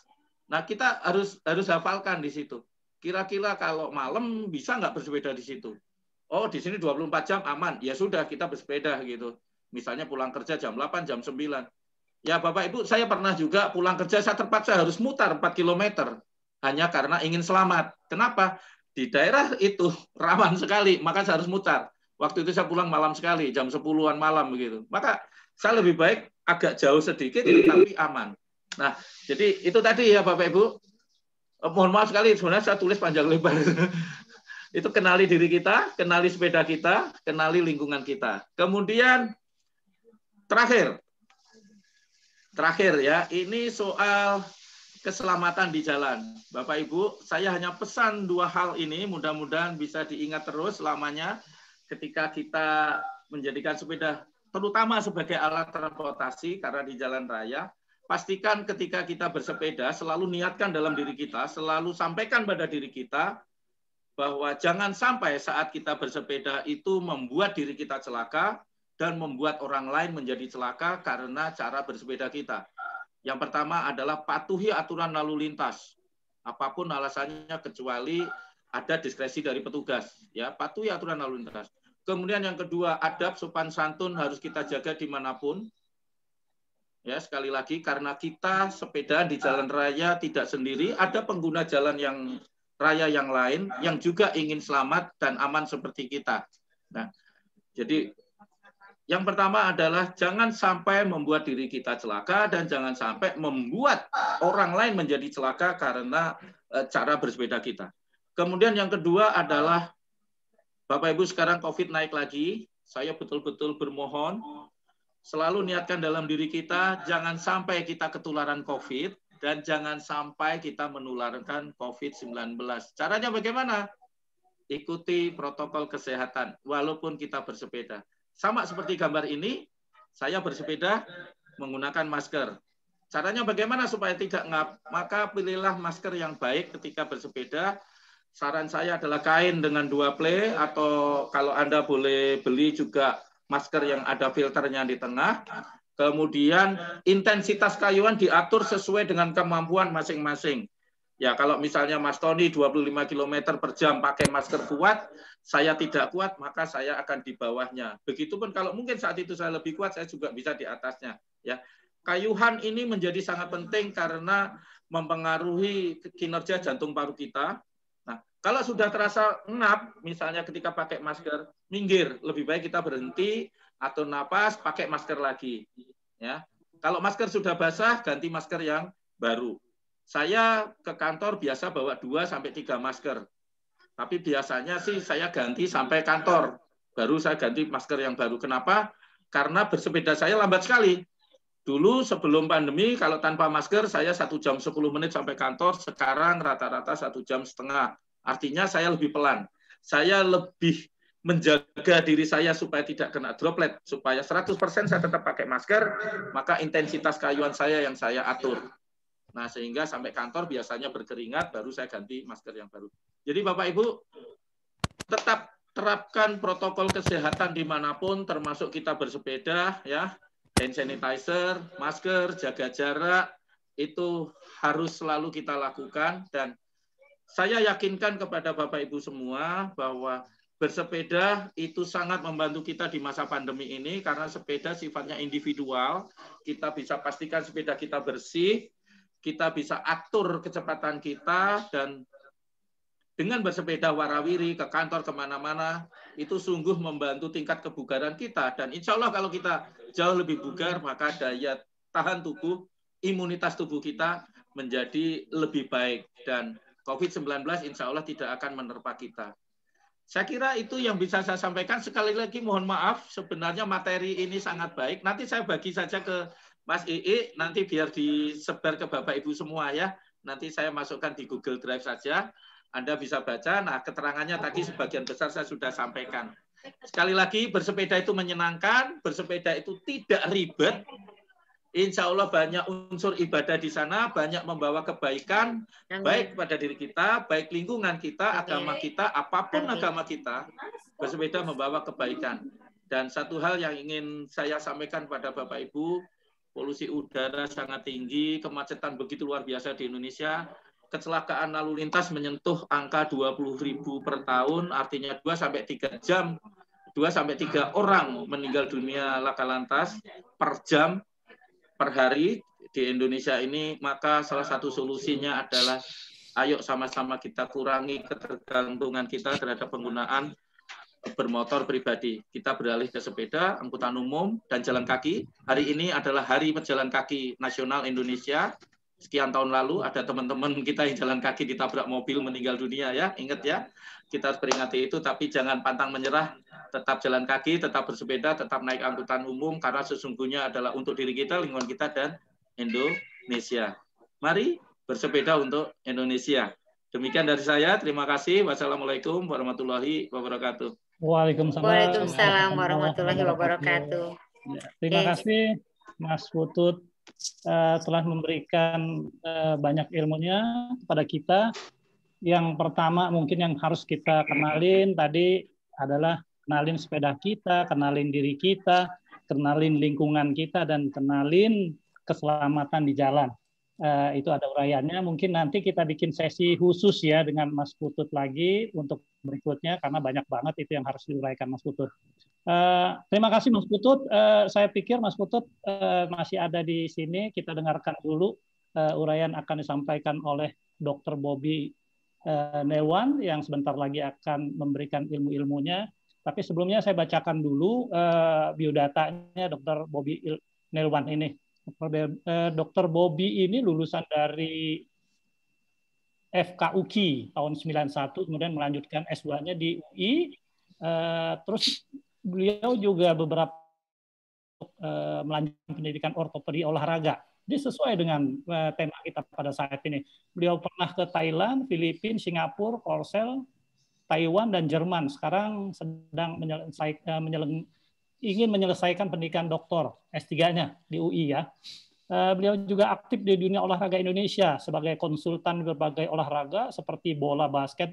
Nah, kita harus hafalkan di situ. Kira-kira kalau malam bisa nggak bersepeda di situ? Oh, di sini 24 jam aman. Ya sudah, kita bersepeda gitu. Misalnya pulang kerja jam 8, jam 9. Ya Bapak Ibu, saya pernah juga pulang kerja, saya terpaksa harus mutar 4 km. Hanya karena ingin selamat. Kenapa? Di daerah itu rawan sekali, maka saya harus mutar. Waktu itu saya pulang malam sekali, jam 10-an malam begitu. Maka saya lebih baik agak jauh sedikit, tapi aman. Nah, jadi itu tadi ya Bapak Ibu. Mohon maaf sekali, sebenarnya saya tulis panjang lebar. Itu kenali diri kita, kenali sepeda kita, kenali lingkungan kita. Kemudian terakhir ya, ini soal keselamatan di jalan. Bapak Ibu, saya hanya pesan 2 hal ini, mudah-mudahan bisa diingat terus selamanya ketika kita menjadikan sepeda, terutama sebagai alat transportasi, karena di jalan raya. Pastikan ketika kita bersepeda, selalu niatkan dalam diri kita, selalu sampaikan pada diri kita, bahwa jangan sampai saat kita bersepeda itu membuat diri kita celaka, dan membuat orang lain menjadi celaka karena cara bersepeda kita. Yang pertama adalah patuhi aturan lalu lintas. Apapun alasannya kecuali ada diskresi dari petugas. Ya, patuhi aturan lalu lintas. Kemudian yang kedua, adab sopan santun harus kita jaga dimanapun. Ya, sekali lagi karena kita sepeda di jalan raya tidak sendiri, ada pengguna jalan yang raya yang lain yang juga ingin selamat dan aman seperti kita. Nah, jadi yang pertama adalah jangan sampai membuat diri kita celaka dan jangan sampai membuat orang lain menjadi celaka karena cara bersepeda kita. Kemudian yang kedua adalah Bapak Ibu sekarang COVID naik lagi, saya betul-betul bermohon selalu niatkan dalam diri kita, jangan sampai kita ketularan COVID, dan jangan sampai kita menularkan COVID-19. Caranya bagaimana? Ikuti protokol kesehatan, walaupun kita bersepeda. Sama seperti gambar ini, saya bersepeda menggunakan masker. Caranya bagaimana supaya tidak ngap? Maka pilihlah masker yang baik ketika bersepeda. Saran saya adalah kain dengan 2 ple, atau kalau Anda boleh beli juga masker yang ada filternya di tengah. Kemudian intensitas kayuan diatur sesuai dengan kemampuan masing-masing. Ya, kalau misalnya Mas Tony 25 km per jam pakai masker kuat, saya tidak kuat, maka saya akan di bawahnya. Begitupun kalau mungkin saat itu saya lebih kuat, saya juga bisa di atasnya. Ya, kayuhan ini menjadi sangat penting karena mempengaruhi kinerja jantung paru kita. Nah, kalau sudah terasa ngap, misalnya ketika pakai masker, minggir. Lebih baik kita berhenti, atur napas, pakai masker lagi. Ya, kalau masker sudah basah, ganti masker yang baru. Saya ke kantor biasa bawa 2-3 masker. Tapi biasanya sih saya ganti sampai kantor. Baru saya ganti masker yang baru. Kenapa? Karena bersepeda saya lambat sekali. Dulu sebelum pandemi, kalau tanpa masker, saya 1 jam 10 menit sampai kantor. Sekarang rata-rata 1 jam setengah. Artinya saya lebih pelan. Saya lebih menjaga diri saya supaya tidak kena droplet. Supaya 100% saya tetap pakai masker, maka intensitas kayuan saya yang saya atur. Nah, sehingga sampai kantor biasanya berkeringat, baru saya ganti masker yang baru. Jadi Bapak Ibu, tetap terapkan protokol kesehatan dimanapun, termasuk kita bersepeda, ya, hand sanitizer, masker, jaga jarak, itu harus selalu kita lakukan. Dan saya yakinkan kepada Bapak Ibu semua bahwa bersepeda itu sangat membantu kita di masa pandemi ini, karena sepeda sifatnya individual, kita bisa pastikan sepeda kita bersih, kita bisa atur kecepatan kita, dan dengan bersepeda warawiri ke kantor kemana-mana, itu sungguh membantu tingkat kebugaran kita. Dan insya Allah kalau kita jauh lebih bugar, maka daya tahan tubuh, imunitas tubuh kita menjadi lebih baik. Dan COVID-19 insya Allah tidak akan menerpa kita. Saya kira itu yang bisa saya sampaikan. Sekali lagi mohon maaf, sebenarnya materi ini sangat baik. Nanti saya bagi saja ke Mas Ii, nanti biar disebar ke Bapak Ibu semua ya. Nanti saya masukkan di Google Drive saja. Anda bisa baca. Nah, keterangannya tadi sebagian besar saya sudah sampaikan. Sekali lagi, bersepeda itu menyenangkan, bersepeda itu tidak ribet. Insya Allah banyak unsur ibadah di sana, banyak membawa kebaikan, baik kepada diri kita, baik lingkungan kita, agama kita, apapun agama kita, bersepeda membawa kebaikan. Dan satu hal yang ingin saya sampaikan pada Bapak Ibu, polusi udara sangat tinggi, kemacetan begitu luar biasa di Indonesia, kecelakaan lalu lintas menyentuh angka 20.000 per tahun, artinya 2-3 jam, 2-3 orang meninggal dunia laka lantas per jam, per hari di Indonesia ini. Maka salah satu solusinya adalah ayo sama-sama kita kurangi ketergantungan kita terhadap penggunaan bermotor pribadi. Kita beralih ke sepeda, angkutan umum, dan jalan kaki. Hari ini adalah Hari Pejalan Kaki Nasional Indonesia. Sekian tahun lalu ada teman-teman kita yang jalan kaki ditabrak mobil meninggal dunia ya. Ingat ya, kita harus peringati itu, tapi jangan pantang menyerah. Tetap jalan kaki, tetap bersepeda, tetap naik angkutan umum, karena sesungguhnya adalah untuk diri kita, lingkungan kita, dan Indonesia. Mari bersepeda untuk Indonesia. Demikian dari saya. Terima kasih. Wassalamualaikum warahmatullahi wabarakatuh. Waalaikumsalam warahmatullahi wabarakatuh. Terima kasih Mas Putut telah memberikan banyak ilmunya kepada kita. Yang pertama mungkin yang harus kita kenalin tadi adalah kenalin sepeda kita, kenalin diri kita, kenalin lingkungan kita, dan kenalin keselamatan di jalan. Itu ada uraiannya. Mungkin nanti kita bikin sesi khusus ya dengan Mas Putut lagi untuk berikutnya, karena banyak banget itu yang harus diuraikan Mas Putut. Terima kasih Mas Putut. Saya pikir Mas Putut masih ada di sini. Kita dengarkan dulu uraian akan disampaikan oleh Dr. Bobby Nelwan yang sebentar lagi akan memberikan ilmu-ilmunya. Tapi sebelumnya saya bacakan dulu biodatanya Dr. Bobby Nelwan ini. Dr. Bobby ini lulusan dari FKUKI tahun 91, kemudian melanjutkan S2-nya di UI. Terus beliau juga beberapa melanjutkan pendidikan ortopedi olahraga. Jadi sesuai dengan tema kita pada saat ini. Beliau pernah ke Thailand, Filipina, Singapura, Korsel, Taiwan, dan Jerman. Sekarang sedang ingin menyelesaikan pendidikan doktor S3-nya di UI ya. Beliau juga aktif di dunia olahraga Indonesia sebagai konsultan berbagai olahraga seperti bola basket,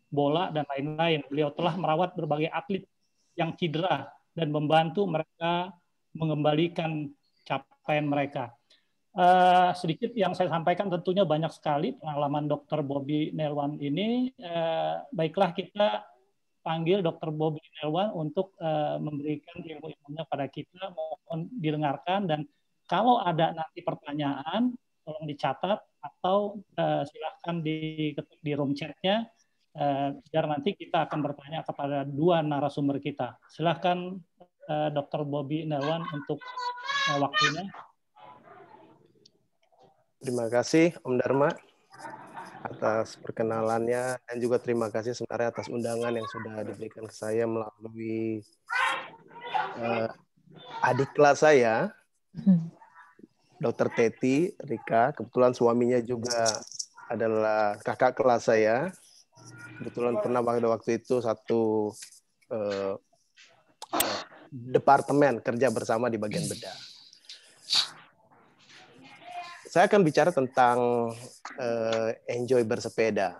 bola, dan lain-lain. Beliau telah merawat berbagai atlet yang cedera dan membantu mereka mengembalikan capaian mereka. Sedikit yang saya sampaikan, tentunya banyak sekali pengalaman Dr. Bobby Nelwan ini. Baiklah, kita panggil Dr. Bobby Nelwan untuk memberikan ilmu-ilmunya pada kita. Mohon didengarkan, dan kalau ada nanti pertanyaan tolong dicatat atau silahkan diketik di room chat-nya biar nanti kita akan bertanya kepada dua narasumber kita. Silahkan Dr. Bobby Nelwan untuk waktunya. Terima kasih Om Dharma atas perkenalannya, dan juga terima kasih sebenarnya atas undangan yang sudah diberikan ke saya melalui adik kelas saya, Dr. Teti Rika. Kebetulan suaminya juga adalah kakak kelas saya. Kebetulan pernah pada waktu itu satu departemen kerja bersama di bagian bedah. Saya akan bicara tentang enjoy bersepeda.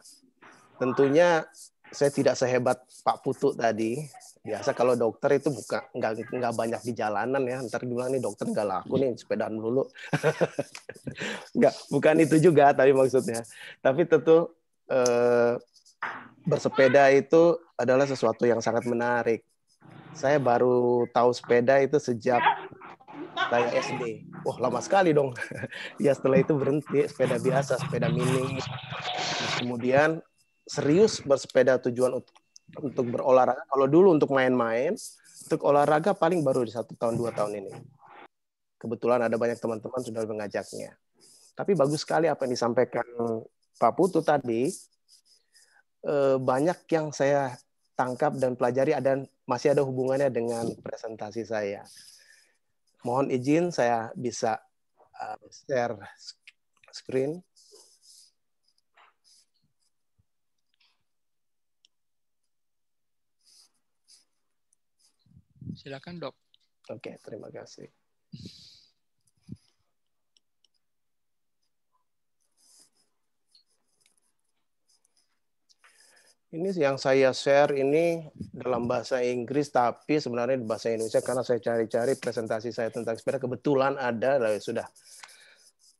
Tentunya saya tidak sehebat Pak Putu tadi. Biasa kalau dokter itu nggak banyak di jalanan ya. Ntar bilang nih dokter nggak laku nih, sepedaan dulu. Bukan itu juga tapi maksudnya. Tapi tentu bersepeda itu adalah sesuatu yang sangat menarik. Saya baru tahu sepeda itu sejak saya SD. Wah, lama sekali dong. Ya setelah itu berhenti sepeda biasa, sepeda mini. Terus kemudian serius bersepeda tujuan untuk berolahraga. Kalau dulu untuk main-main, untuk olahraga paling baru di 1 tahun 2 tahun ini. Kebetulan ada banyak teman-teman sudah mengajaknya. Tapi bagus sekali apa yang disampaikan Pak Putu tadi. Banyak yang saya tangkap dan pelajari dan masih ada hubungannya dengan presentasi saya. Mohon izin saya bisa share screen. Silakan, Dok. Oke, terima kasih. Ini yang saya share ini dalam bahasa Inggris, tapi sebenarnya di bahasa Indonesia karena saya cari-cari presentasi saya tentang sepeda, kebetulan ada, sudah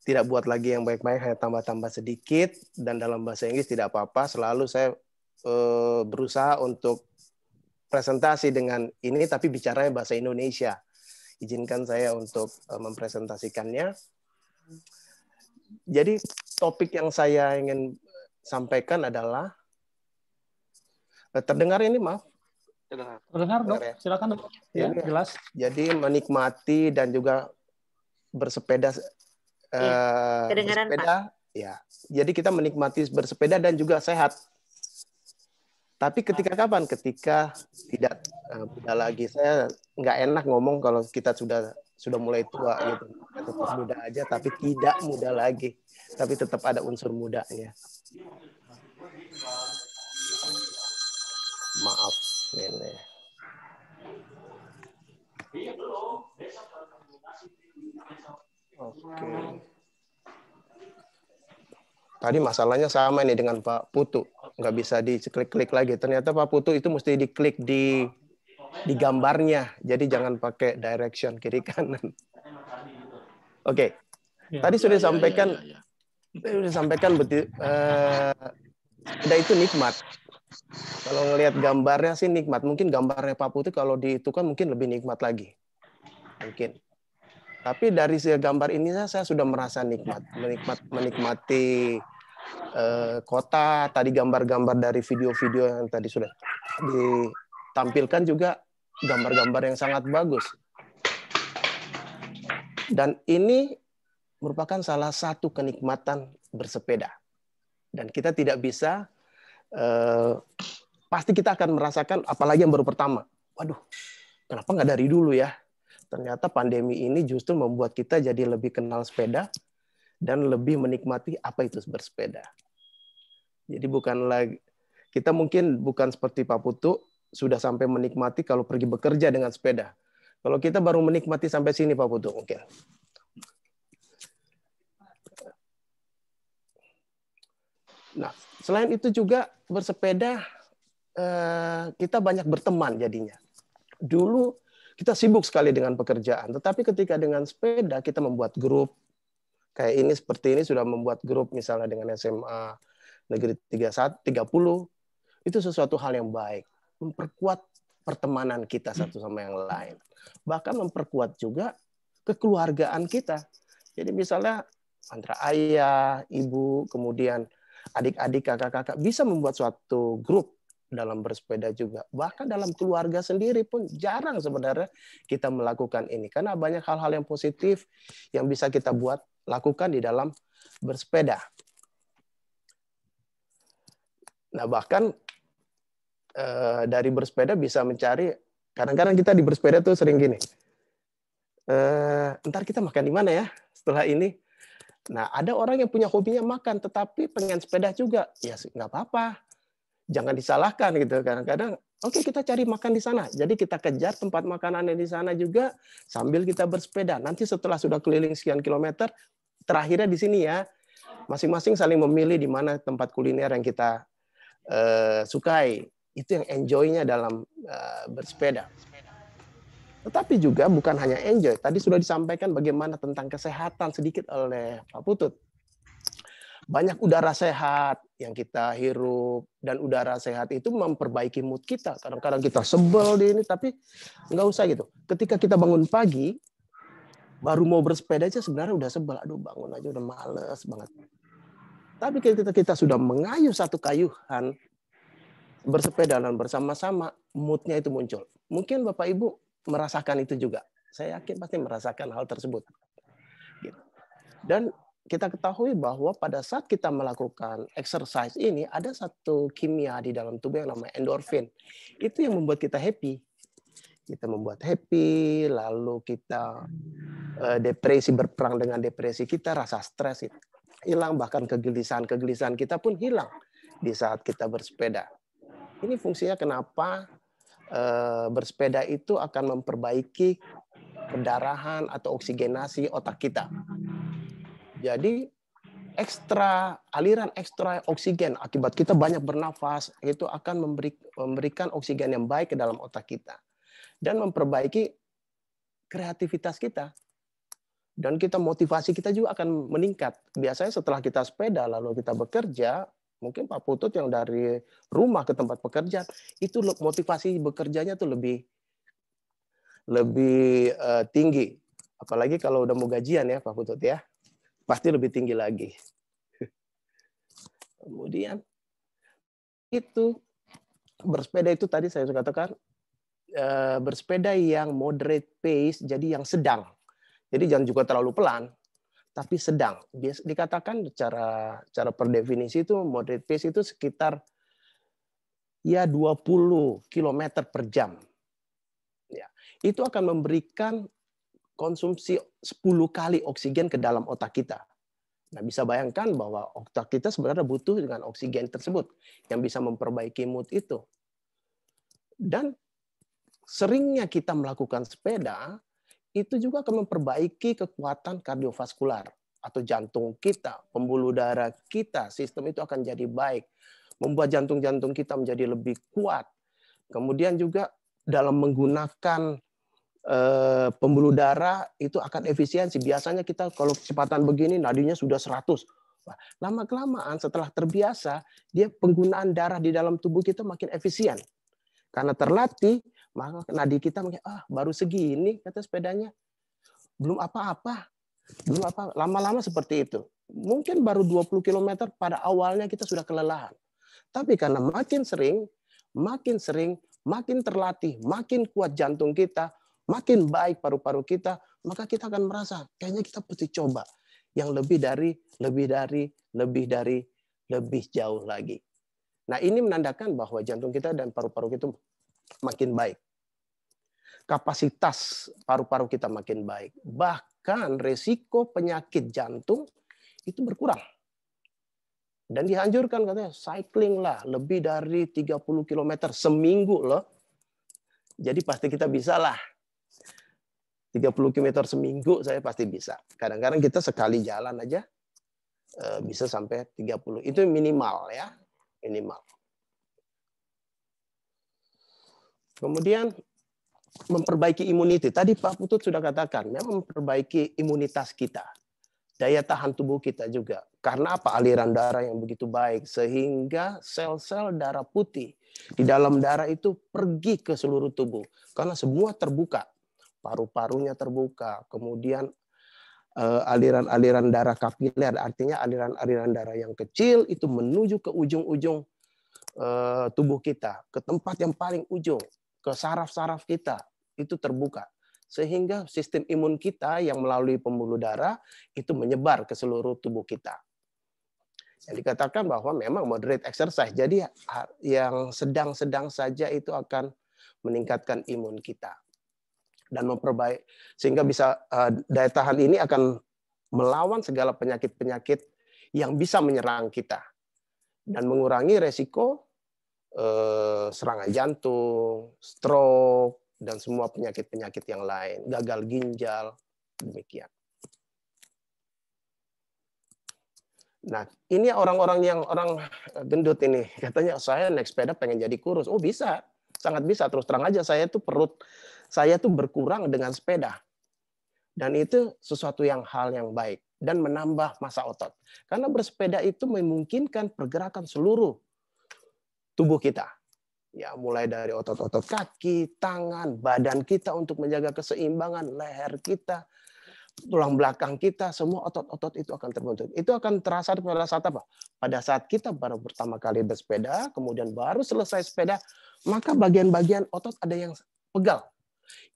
tidak buat lagi yang baik-baik, hanya tambah-tambah sedikit, dan dalam bahasa Inggris tidak apa-apa, selalu saya berusaha untuk presentasi dengan ini, tapi bicaranya bahasa Indonesia. Izinkan saya untuk mempresentasikannya. Jadi topik yang saya ingin sampaikan adalah, terdengar ini, maaf? Terdengar, Dok. Ya. Silakan, Dok. Ya, jelas. Jadi menikmati dan juga bersepeda, kedengaran, bersepeda, Pak. ya. Jadi kita menikmati bersepeda dan juga sehat. Tapi ketika kapan? Ketika tidak muda lagi. Saya nggak enak ngomong kalau kita sudah mulai tua gitu. Kita tetap muda aja, tapi tidak muda lagi. Tapi tetap ada unsur mudanya. Maaf ini. Oke. Tadi masalahnya sama ini dengan Pak Putu. Nggak bisa diklik-klik lagi. Ternyata Pak Putu itu mesti diklik di gambarnya. Jadi jangan pakai direction kiri kanan. Oke. Tadi sudah disampaikan, sepeda itu nikmat. Kalau ngelihat gambarnya sih nikmat. Mungkin gambarnya Pak Putu kalau itu kan mungkin lebih nikmat lagi. Mungkin. Tapi dari gambar ini saya sudah merasa menikmati kota. Tadi gambar-gambar dari video-video yang tadi sudah ditampilkan juga gambar-gambar yang sangat bagus. Dan ini merupakan salah satu kenikmatan bersepeda. Dan kita tidak bisa, pasti kita akan merasakan, apalagi yang baru pertama. Waduh, kenapa nggak dari dulu ya? Ternyata pandemi ini justru membuat kita jadi lebih kenal sepeda dan lebih menikmati apa itu bersepeda. Jadi bukan lagi, kita mungkin bukan seperti Pak Putu, sudah sampai menikmati kalau pergi bekerja dengan sepeda. Kalau kita baru menikmati sampai sini Pak Putu mungkin. Nah, selain itu juga bersepeda, kita banyak berteman jadinya. Dulu kita sibuk sekali dengan pekerjaan, tetapi ketika dengan sepeda kita membuat grup, kayak ini seperti ini sudah membuat grup misalnya dengan SMA Negeri 30, itu sesuatu hal yang baik. Memperkuat pertemanan kita satu sama yang lain. Bahkan memperkuat juga kekeluargaan kita. Jadi misalnya antara ayah, ibu, kemudian adik-adik, kakak-kakak bisa membuat suatu grup dalam bersepeda juga. Bahkan dalam keluarga sendiri pun jarang sebenarnya kita melakukan ini. Karena banyak hal-hal yang positif yang bisa kita lakukan di dalam bersepeda. Nah, bahkan dari bersepeda bisa mencari, kadang-kadang kita di bersepeda tuh sering gini, ntar kita makan di mana ya setelah ini. Nah, ada orang yang punya hobinya makan, tetapi pengen sepeda juga. Ya, nggak apa-apa. Jangan disalahkan gitu. Kadang-kadang, oke, kita cari makan di sana. Jadi kita kejar tempat makanannya di sana juga sambil kita bersepeda. Nanti setelah sudah keliling sekian kilometer, terakhirnya di sini ya, masing-masing saling memilih di mana tempat kuliner yang kita sukai. Itu yang enjoy-nya dalam bersepeda. Tetapi juga bukan hanya enjoy. Tadi sudah disampaikan bagaimana tentang kesehatan sedikit oleh Pak Putut. Banyak udara sehat yang kita hirup, dan udara sehat itu memperbaiki mood kita. Kadang-kadang kita sebel di ini, tapi nggak usah gitu. Ketika kita bangun pagi, baru mau bersepeda aja sebenarnya udah sebel. Aduh, bangun aja udah males banget. Tapi ketika kita sudah mengayuh satu kayuhan, bersepeda dan bersama-sama, moodnya itu muncul. Mungkin Bapak Ibu merasakan itu juga. Saya yakin pasti merasakan hal tersebut. Dan kita ketahui bahwa pada saat kita melakukan exercise ini, ada satu kimia di dalam tubuh yang namanya endorfin. Itu yang membuat kita happy. Kita membuat happy, lalu kita depresi, berperang dengan depresi kita, rasa stres itu hilang, bahkan kegelisahan kita pun hilang di saat kita bersepeda. Ini fungsinya kenapa bersepeda itu akan memperbaiki pendarahan atau oksigenasi otak kita. Jadi aliran ekstra oksigen akibat kita banyak bernafas itu akan memberikan oksigen yang baik ke dalam otak kita dan memperbaiki kreativitas kita. Dan kita motivasi kita juga akan meningkat. Biasanya setelah kita sepeda lalu kita bekerja, mungkin Pak Putut yang dari rumah ke tempat pekerjaan itu motivasi bekerjanya tuh lebih tinggi. Apalagi kalau udah mau gajian ya Pak Putut ya. Pasti lebih tinggi lagi. Kemudian itu bersepeda itu tadi saya sudah katakan bersepeda yang moderate pace, jadi yang sedang. Jadi jangan juga terlalu pelan, tapi sedang. Biasa dikatakan cara per definisi itu moderate pace itu sekitar ya 20 km per jam. Ya, itu akan memberikan konsumsi 10 kali oksigen ke dalam otak kita. Nah, bisa bayangkan bahwa otak kita sebenarnya butuh dengan oksigen tersebut yang bisa memperbaiki mood itu. Dan seringnya kita melakukan sepeda, itu juga akan memperbaiki kekuatan kardiovaskular atau jantung kita, pembuluh darah kita, sistem itu akan jadi baik. Membuat jantung-jantung kita menjadi lebih kuat. Kemudian juga dalam menggunakan pembuluh darah itu akan efisiensi. Biasanya kita kalau kecepatan begini nadinya sudah 100. Lama-kelamaan setelah terbiasa, dia penggunaan darah di dalam tubuh kita makin efisien. Karena terlatih, maka nadi kita mungkin baru segini kata sepedanya. Belum apa-apa. Belum apa. Lama-lama seperti itu. Mungkin baru 20 km pada awalnya kita sudah kelelahan. Tapi karena makin sering, makin terlatih, makin kuat jantung kita, makin baik paru-paru kita, maka kita akan merasa kayaknya kita mesti coba yang lebih jauh lagi. Nah, ini menandakan bahwa jantung kita dan paru-paru kita makin baik. Kapasitas paru-paru kita makin baik. Bahkan resiko penyakit jantung itu berkurang. Dan dianjurkan katanya cycling lah lebih dari 30 km seminggu loh. Jadi pasti kita bisa lah. 30 km seminggu saya pasti bisa. Kadang-kadang kita sekali jalan aja bisa sampai 30. Itu minimal ya, minimal. Kemudian memperbaiki imuniti. Tadi Pak Putut sudah katakan, memang memperbaiki imunitas kita. Daya tahan tubuh kita juga. Karena apa? Aliran darah yang begitu baik. Sehingga sel-sel darah putih di dalam darah itu pergi ke seluruh tubuh. Karena semua terbuka. Paru-parunya terbuka, kemudian aliran-aliran darah kapiler, artinya aliran-aliran darah yang kecil itu menuju ke ujung-ujung tubuh kita, ke tempat yang paling ujung, ke saraf-saraf kita, itu terbuka. Sehingga sistem imun kita yang melalui pembuluh darah itu menyebar ke seluruh tubuh kita. Yang dikatakan bahwa memang moderate exercise, jadi yang sedang-sedang saja itu akan meningkatkan imun kita. Dan memperbaiki sehingga bisa daya tahan ini akan melawan segala penyakit-penyakit yang bisa menyerang kita dan mengurangi resiko serangan jantung, stroke dan semua penyakit-penyakit yang lain, gagal ginjal, demikian. Nah, ini orang-orang yang orang gendut ini katanya saya naik sepeda pengen jadi kurus. Oh, bisa. Sangat bisa, terus terang aja saya tuh perut saya tuh berkurang dengan sepeda. Dan itu sesuatu hal yang baik dan menambah massa otot. Karena bersepeda itu memungkinkan pergerakan seluruh tubuh kita. Ya, mulai dari otot-otot kaki, tangan, badan kita untuk menjaga keseimbangan, leher kita, tulang belakang kita, semua otot-otot itu akan terbentuk. Itu akan terasa pada saat apa? Pada saat kita baru pertama kali bersepeda, kemudian baru selesai sepeda, maka bagian-bagian otot ada yang pegal.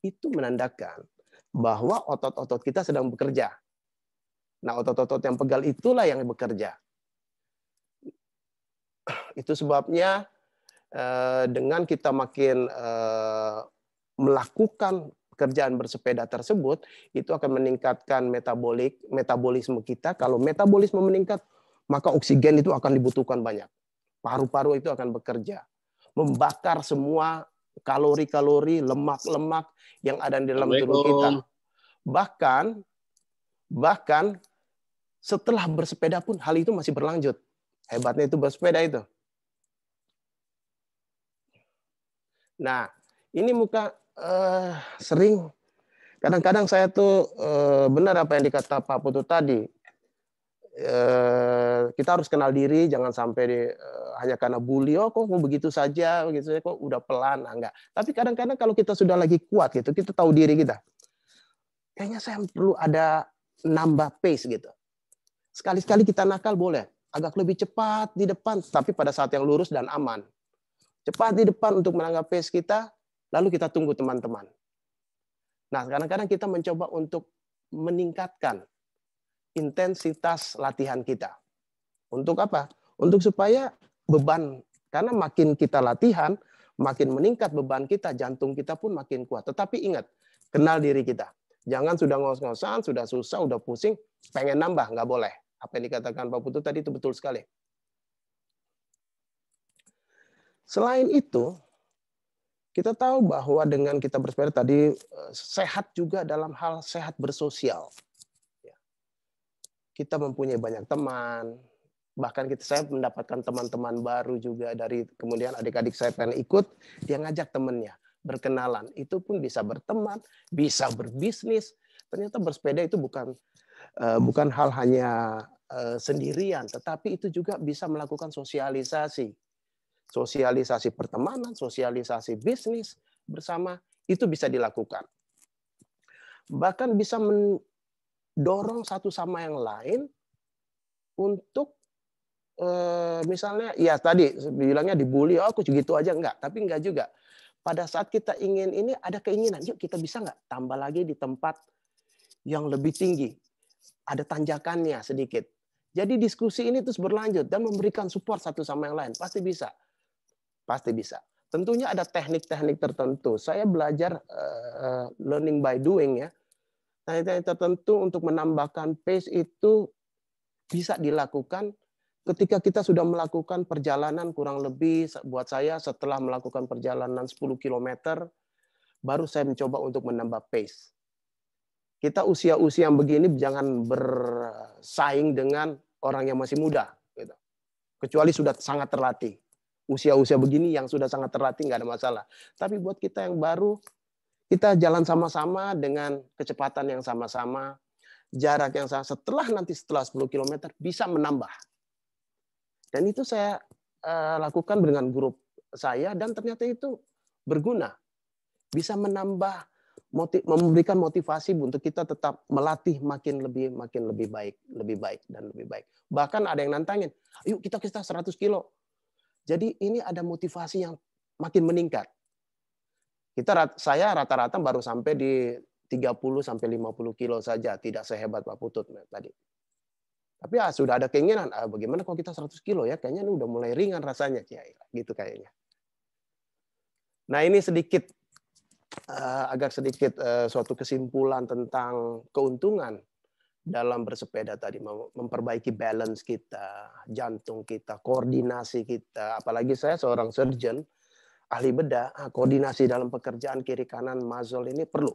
Itu menandakan bahwa otot-otot kita sedang bekerja. Nah, otot-otot yang pegal itulah yang bekerja. Itu sebabnya dengan kita makin melakukan pekerjaan bersepeda tersebut, itu akan meningkatkan metabolisme kita. Kalau metabolisme meningkat, maka oksigen itu akan dibutuhkan banyak. Paru-paru itu akan bekerja. Membakar semua kalori-kalori, lemak-lemak yang ada di dalam tubuh kita. Bahkan setelah bersepeda pun hal itu masih berlanjut. Hebatnya itu bersepeda itu. Nah, ini muka sering kadang-kadang saya tuh benar apa yang dikata Pak Putu tadi. Kita harus kenal diri, jangan sampai hanya karena bully, oh kok mau begitu saja, kok udah pelan, enggak. Tapi kadang-kadang kalau kita sudah lagi kuat gitu, kita tahu diri kita. Kayaknya saya perlu ada nambah pace gitu. Sekali-sekali kita nakal boleh, agak lebih cepat di depan, tapi pada saat yang lurus dan aman. Cepat di depan untuk menangkap pace kita, lalu kita tunggu teman-teman. Nah, kadang-kadang kita mencoba untuk meningkatkan intensitas latihan kita. Untuk apa? Untuk supaya beban, karena makin kita latihan, makin meningkat beban kita, jantung kita pun makin kuat. Tetapi ingat, kenal diri kita. Jangan sudah ngos-ngosan, sudah susah, udah pusing, pengen nambah, nggak boleh. Apa yang dikatakan Pak Putu tadi itu betul sekali. Selain itu, kita tahu bahwa dengan kita bersepeda tadi, sehat juga dalam hal sehat bersosial. Kita mempunyai banyak teman, bahkan saya mendapatkan teman-teman baru juga dari kemudian adik-adik saya pengen ikut, dia ngajak temannya, berkenalan. Itu pun bisa berteman, bisa berbisnis. Ternyata bersepeda itu bukan hal hanya sendirian, tetapi itu juga bisa melakukan sosialisasi. Sosialisasi pertemanan, sosialisasi bisnis bersama, itu bisa dilakukan. Bahkan bisa mendorong satu sama yang lain untuk misalnya, ya tadi bilangnya dibully, oh aku gitu aja, enggak. Tapi enggak juga. Pada saat kita ingin ini, ada keinginan, yuk kita bisa enggak tambah lagi di tempat yang lebih tinggi. Ada tanjakannya sedikit. Jadi diskusi ini terus berlanjut dan memberikan support satu sama yang lain. Pasti bisa. Pasti bisa. Tentunya ada teknik-teknik tertentu. Saya belajar learning by doing ya. Teknik-teknik tertentu untuk menambahkan pace itu bisa dilakukan ketika kita sudah melakukan perjalanan kurang lebih, buat saya setelah melakukan perjalanan 10 km, baru saya mencoba untuk menambah pace. Kita usia-usia yang begini jangan bersaing dengan orang yang masih muda. Gitu. Kecuali sudah sangat terlatih. Usia-usia begini yang sudah sangat terlatih nggak ada masalah. Tapi buat kita yang baru, kita jalan sama-sama dengan kecepatan yang sama-sama, jarak yang sama. Setelah 10 km bisa menambah. Dan itu saya lakukan dengan grup saya dan ternyata itu berguna. Bisa menambah, memberikan motivasi untuk kita tetap melatih makin lebih baik dan lebih baik. Bahkan ada yang nantangin, yuk kita 100 kilo. Jadi ini ada motivasi yang makin meningkat. Saya rata-rata baru sampai di 30 sampai 50 kilo saja, tidak sehebat Pak Putut tadi. Tapi ya sudah ada keinginan, bagaimana kalau kita 100 kilo ya, kayaknya ini udah mulai ringan rasanya, ya, gitu kayaknya. Nah ini sedikit, agak sedikit suatu kesimpulan tentang keuntungan dalam bersepeda tadi, memperbaiki balance kita, jantung kita, koordinasi kita. Apalagi saya seorang surgeon, ahli bedah, koordinasi dalam pekerjaan kiri kanan muzzle ini perlu.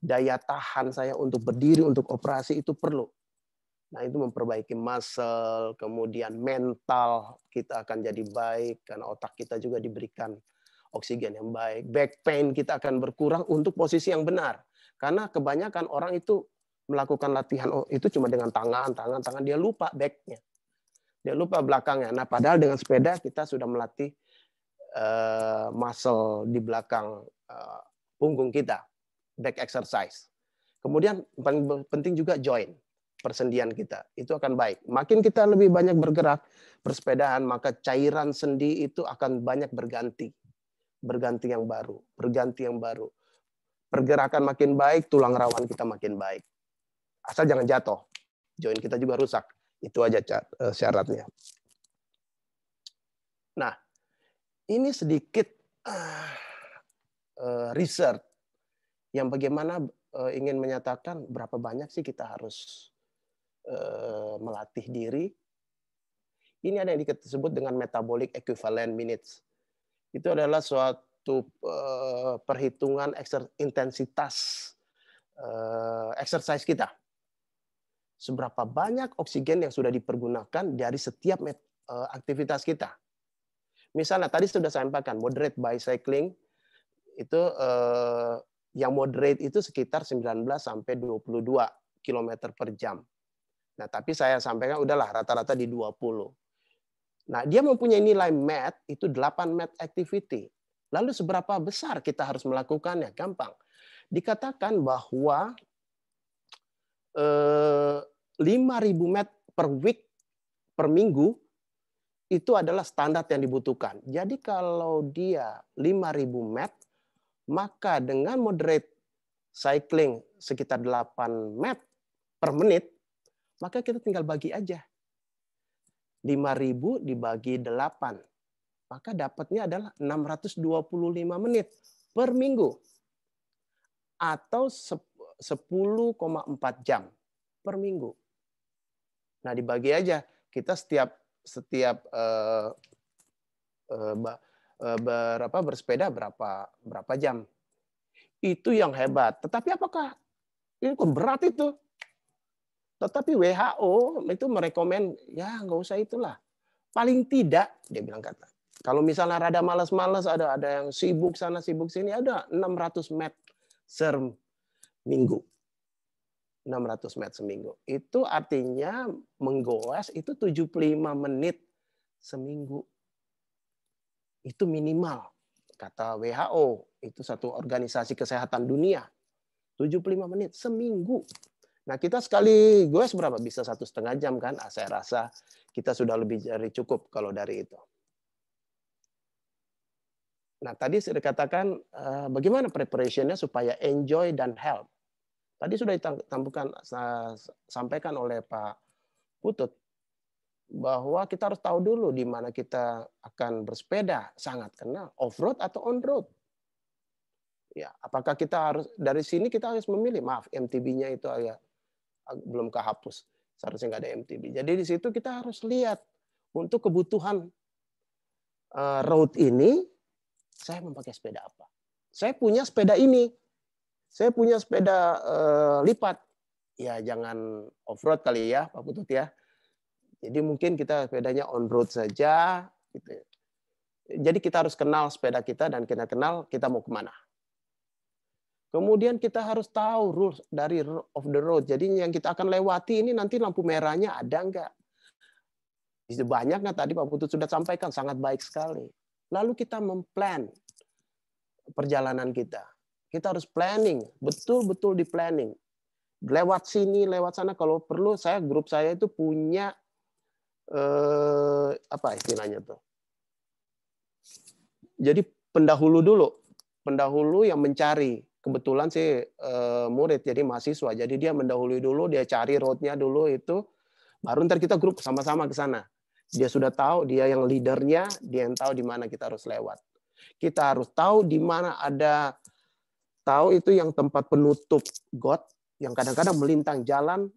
Daya tahan saya untuk berdiri, untuk operasi itu perlu. Nah itu memperbaiki muscle, kemudian mental kita akan jadi baik, karena otak kita juga diberikan oksigen yang baik. Back pain kita akan berkurang untuk posisi yang benar. Karena kebanyakan orang itu melakukan latihan itu cuma dengan tangan, dia lupa backnya. Dia lupa belakangnya. Nah padahal dengan sepeda kita sudah melatih muscle di belakang punggung kita. Back exercise. Kemudian paling penting juga joint. Persendian kita itu akan baik. Makin kita lebih banyak bergerak bersepedaan, maka cairan sendi itu akan banyak berganti yang baru. Pergerakan makin baik, tulang rawan kita makin baik. Asal jangan jatuh, joint kita juga rusak. Itu aja syaratnya. Nah, ini sedikit research yang bagaimana ingin menyatakan berapa banyak sih kita harus melatih diri. Ini ada yang disebut dengan metabolic equivalent minutes. Itu adalah suatu perhitungan intensitas exercise kita. seberapa banyak oksigen yang sudah dipergunakan dari setiap aktivitas kita. Misalnya tadi sudah saya sampaikan, moderate bicycling itu yang moderate itu sekitar 19 sampai 22 km per jam. Nah, tapi saya sampaikan udahlah rata-rata di 20. Nah, dia mempunyai nilai MAT itu 8 MAT activity. Lalu seberapa besar kita harus melakukannya? Gampang. Dikatakan bahwa 5.000 MET per week, per minggu, itu adalah standar yang dibutuhkan. Jadi kalau dia 5.000 MET, maka dengan moderate cycling sekitar 8 MET per menit, maka kita tinggal bagi aja. 5.000 dibagi 8, maka dapatnya adalah 625 menit per minggu. Atau 10,4 jam per minggu. Nah, dibagi aja. Kita setiap bersepeda berapa jam. Itu yang hebat. Tetapi apakah ini kok berat itu? Tetapi WHO itu merekomen ya nggak usah itulah. Paling tidak dia bilang kata. Kalau misalnya rada malas-malas ada yang sibuk sana sibuk sini ada 600 MET seminggu. 600 MET seminggu. Itu artinya menggoes itu 75 menit seminggu. Itu minimal kata WHO. Itu satu organisasi kesehatan dunia. 75 menit seminggu. Nah, kita sekali goes berapa? Bisa 1,5 jam kan? Saya rasa kita sudah lebih dari cukup kalau dari itu. Nah, tadi sudah dikatakan bagaimana preparationnya supaya enjoy dan help. Tadi sudah sampaikan oleh Pak Putut bahwa kita harus tahu dulu di mana kita akan bersepeda, sangat kenal off-road atau on-road. Ya, apakah kita harus dari sini kita harus memilih? Maaf, MTB-nya itu agak belum kehapus. Seharusnya nggak ada MTB. Jadi di situ kita harus lihat untuk kebutuhan road ini, saya memakai sepeda apa. Saya punya sepeda ini. Saya punya sepeda lipat. Ya jangan off-road kali ya, Pak Putut ya. Jadi mungkin kita sepedanya on-road saja. Gitu. Jadi kita harus kenal sepeda kita dan kita kenal kita mau kemana. Kemudian kita harus tahu rules dari of the road. Jadi yang kita akan lewati ini nanti lampu merahnya ada enggak? Banyak nggak tadi Pak Putut sudah sampaikan, sangat baik sekali. Lalu kita memplan perjalanan kita. Kita harus planning, betul-betul di planning. Lewat sini, lewat sana. Kalau perlu, grup saya itu punya apa istilahnya tuh? Jadi pendahulu dulu, pendahulu yang mencari. Kebetulan sih murid, jadi mahasiswa. Jadi dia mendahului dulu, dia cari roadnya dulu itu, baru ntar kita grup sama-sama ke sana. Dia sudah tahu, dia yang leadernya, dia yang tahu di mana kita harus lewat. Kita harus tahu di mana ada, tahu itu yang tempat penutup got, yang kadang-kadang melintang jalan.